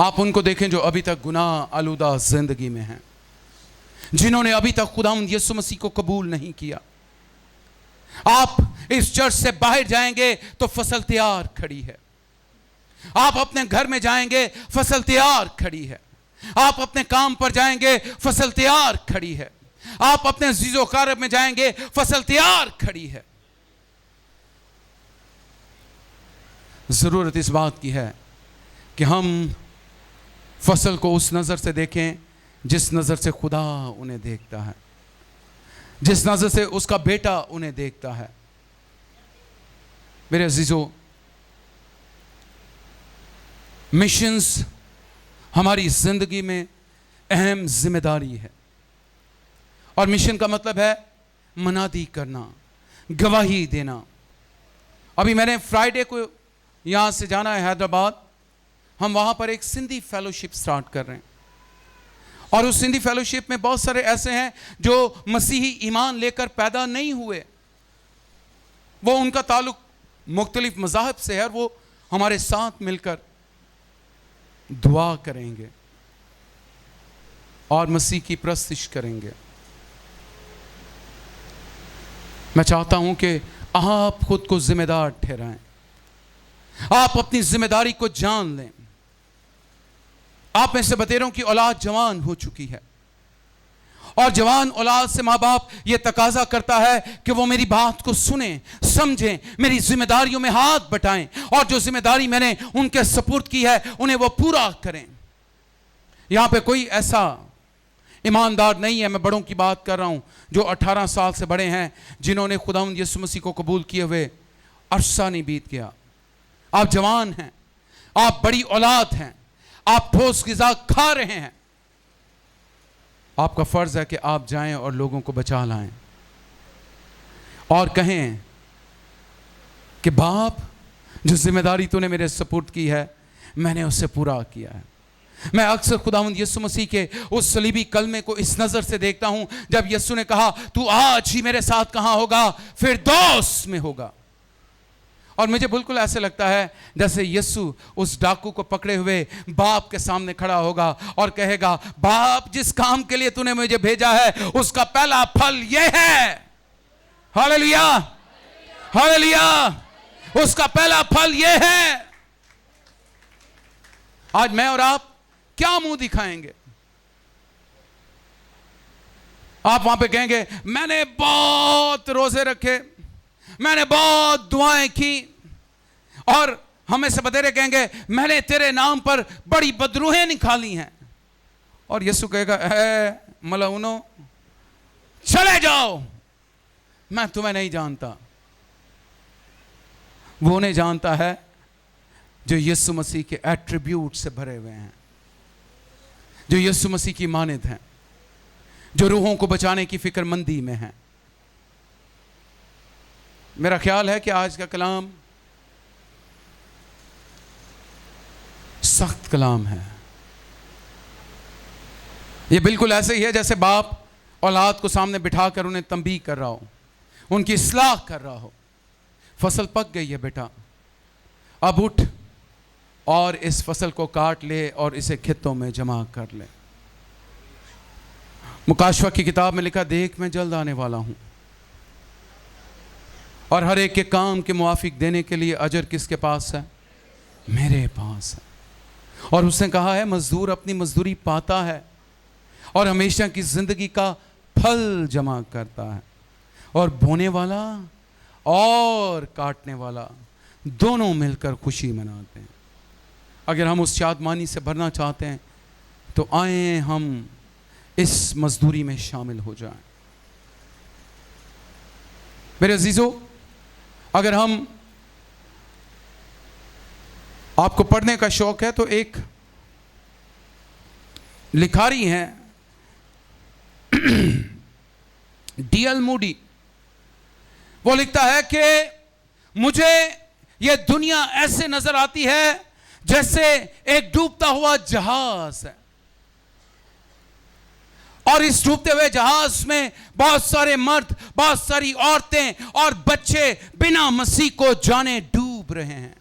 आप उनको देखें जो अभी तक गुनाह आलूदा जिंदगी में हैं, जिन्होंने अभी तक खुदावंद यीशु मसीह को कबूल नहीं किया। आप इस चर्च से बाहर जाएंगे तो फसल तैयार खड़ी है। आप अपने घर में जाएंगे, फसल तैयार खड़ी है। आप अपने काम पर जाएंगे, फसल तैयार खड़ी है। आप अपने जीजो कारब में जाएंगे, फसल तैयार खड़ी है। जरूरत इस बात की है कि हम फसल को उस नजर से देखें जिस नजर से खुदा उन्हें देखता है, जिस नजर से उसका बेटा उन्हें देखता है। मेरे अजीजों, मिशंस हमारी जिंदगी में अहम जिम्मेदारी है। और मिशन का मतलब है मनादी करना, गवाही देना। अभी मैंने फ्राइडे को यहां से जाना है हैदराबाद। हम वहां पर एक सिंधी फेलोशिप स्टार्ट कर रहे हैं, और उस सिंधी फेलोशिप में बहुत सारे ऐसे हैं जो मसीही ईमान लेकर पैदा नहीं हुए। वो उनका ताल्लुक मुख्तलिफ मज़ाहब से है, और वो हमारे साथ मिलकर दुआ करेंगे और मसीह की प्रस्तिश करेंगे। मैं चाहता हूं कि आप खुद को जिम्मेदार ठहराएं, आप अपनी जिम्मेदारी को जान लें। आप में से बतेरों की औलाद जवान हो चुकी है, और जवान औलाद से माँ बाप ये तकाजा करता है कि वो मेरी बात को सुने, समझें, मेरी जिम्मेदारियों में हाथ बटाएं, और जो जिम्मेदारी मैंने उनके सपुर्द की है उन्हें वो पूरा करें। यहां पे कोई ऐसा ईमानदार नहीं है, मैं बड़ों की बात कर रहा हूं, जो 18 साल से बड़े हैं, जिन्होंने खुदावंद यीशु मसीह को कबूल किए हुए अरसा नहीं बीत गया। आप जवान हैं, आप बड़ी औलाद हैं, आप ठोस ग़िज़ा खा रहे हैं। आपका फर्ज है कि आप जाएं और लोगों को बचा लाएं और कहें कि बाप, जो जिम्मेदारी तूने मेरे सपुर्द की है मैंने उसे पूरा किया है। मैं अक्सर खुदावंद यीशु मसीह के उस सलीबी कलमे को इस नजर से देखता हूं, जब यीशु ने कहा तू आज ही मेरे साथ कहां होगा, फिर दोस्त में होगा। और मुझे बिल्कुल ऐसे लगता है जैसे यीशु उस डाकू को पकड़े हुए बाप के सामने खड़ा होगा और कहेगा, बाप, जिस काम के लिए तूने मुझे भेजा है उसका पहला फल यह है। हालेलुया, हालेलुया, उसका पहला फल यह है। आज मैं और आप क्या मुंह दिखाएंगे? आप वहां पे कहेंगे मैंने बहुत रोजे रखे, मैंने बहुत दुआएं की, और हमें से बतेरे कहेंगे मैंने तेरे नाम पर बड़ी बदरूहें निकाली हैं। और यीशु कहेगा, मलाउनो, चले जाओ, मैं तुम्हें नहीं जानता। वो नहीं जानता है जो यीशु मसीह के एट्रीब्यूट से भरे हुए हैं, जो यीशु मसीह की मानद हैं, जो रूहों को बचाने की फिक्रमंदी में हैं। मेरा ख्याल है कि आज का कलाम सख्त कलाम है। ये बिल्कुल ऐसे ही है जैसे बाप औलाद को सामने बिठाकर उन्हें तंबीह कर रहा हो, उनकी इस्लाह कर रहा हो। फसल पक गई है बेटा, अब उठ और इस फसल को काट ले और इसे खेतों में जमा कर ले। मुकाशवा की किताब में लिखा, देख मैं जल्द आने वाला हूं और हर एक के काम के मुआफिक देने के लिए अजर किसके पास है? मेरे पास है। और उसने कहा है, मजदूर अपनी मजदूरी पाता है और हमेशा की जिंदगी का फल जमा करता है, और बोने वाला और काटने वाला दोनों मिलकर खुशी मनाते हैं। अगर हम उस शादमानी से भरना चाहते हैं तो आए हम इस मजदूरी में शामिल हो जाएं। मेरे अजीजों, अगर हम आपको पढ़ने का शौक है तो एक लिखारी हैं डी.एल. मूडी, वो लिखता है कि मुझे यह दुनिया ऐसे नजर आती है जैसे एक डूबता हुआ जहाज है, और इस डूबते हुए जहाज में बहुत सारे मर्द, बहुत सारी औरतें और बच्चे बिना मसीह को जाने डूब रहे हैं,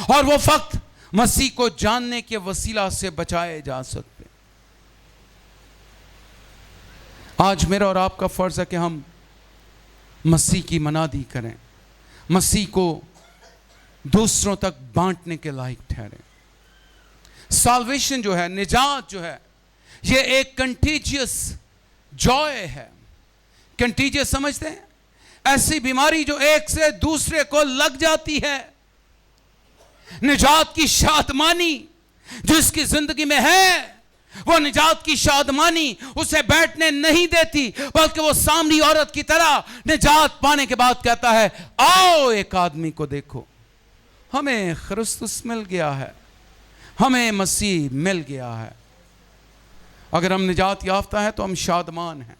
और वो फक्त मसीह को जानने के वसीला से बचाए जा सकते। आज मेरा और आपका फर्ज है कि हम मसीह की मनादी करें, मसीह को दूसरों तक बांटने के लायक ठहरें। साल्वेशन जो है, निजात जो है, ये एक कंटीजियस जॉय है। कंटीजियस समझते हैं? ऐसी बीमारी जो एक से दूसरे को लग जाती है। निजात की शादमानी जो इसकी जिंदगी में है, वो निजात की शादमानी उसे बैठने नहीं देती, बल्कि वो सामरी औरत की तरह निजात पाने के बाद कहता है, आओ एक आदमी को देखो, हमें ख्रिस्तुस मिल गया है, हमें मसीह मिल गया है। अगर हम निजात याफ्ता हैं तो हम शादमान हैं।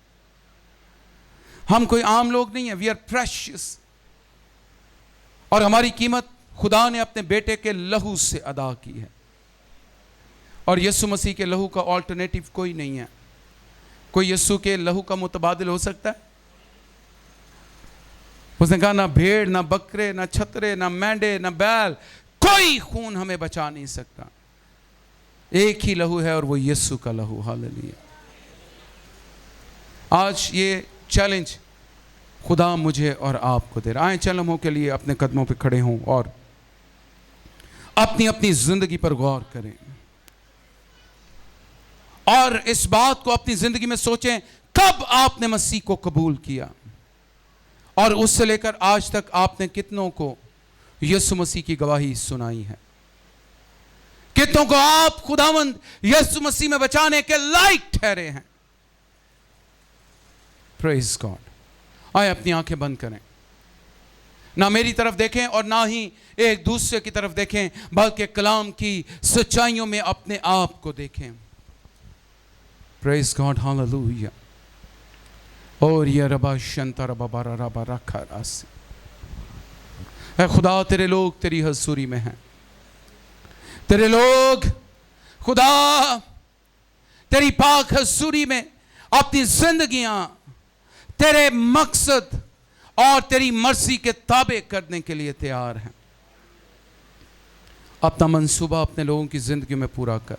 हम कोई आम लोग नहीं है, वी आर प्रेशियस, और हमारी कीमत खुदा ने अपने बेटे के लहू से अदा की है, और यीशु मसीह के लहू का ऑल्टरनेटिव कोई नहीं है। कोई यीशु के लहू का मुतबादिल हो सकता है? उसने कहा, ना भेड़, ना बकरे, ना छतरे, ना मेंढे, ना बैल, कोई खून हमें बचा नहीं सकता। एक ही लहू है और वो यीशु का लहू। हालेलुया। आज ये चैलेंज खुदा मुझे और आपको दे रहा है। आए चलमों के लिए अपने कदमों पे खड़े हों और अपनी अपनी जिंदगी पर गौर करें, और इस बात को अपनी जिंदगी में सोचें, कब आपने मसीह को कबूल किया, और उससे लेकर आज तक आपने कितनों को यीशु मसीह की गवाही सुनाई है। कितनों को आप खुदावंद यीशु मसीह में बचाने के लायक ठहरे हैं। Praise God. आए अपनी आंखें बंद करें, ना मेरी तरफ देखें और ना ही एक दूसरे की तरफ देखें, बल्कि कलाम की सच्चाइयों में अपने आप को देखें। Praise God. हालेलुया। और ये रबा शंता रबा बारा रबा रखा रास है। खुदा तेरे लोग तेरी हजूरी में हैं, तेरे लोग खुदा तेरी पाक हजूरी में अपनी जिंदगियां तेरे मकसद और तेरी मर्जी के ताबे करने के लिए तैयार हैं। अपना मंसूबा अपने लोगों की जिंदगी में पूरा कर।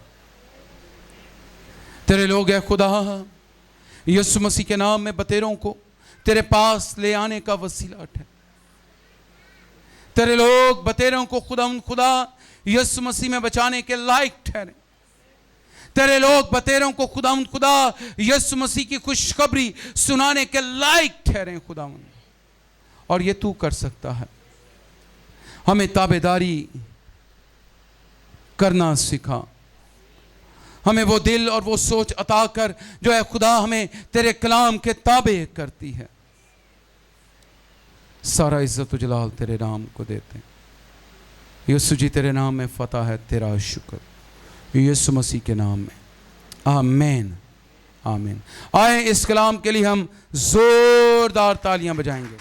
तेरे लोग है खुदा, यीशु मसीह के नाम में बतेरों को तेरे पास ले आने का वसीला ठहर। तेरे लोग बतेरों को खुदा यीशु मसीह में बचाने के लायक ठहरे। तेरे लोग बतेरों को खुदा यीशु मसीह की खुशखबरी सुनाने के लायक ठहरे खुदा, और ये तू कर सकता है। हमें ताबेदारी करना सिखा, हमें वो दिल और वो सोच अता कर जो है खुदा हमें तेरे कलाम के ताबे करती है। सारा इज्जत जलाल तेरे नाम को देते हैं। यीशु जी तेरे नाम में फतह है, तेरा शुक्र यीशु मसीह के नाम में, आमीन आमीन। आए इस कलाम के लिए हम जोरदार तालियां बजाएंगे।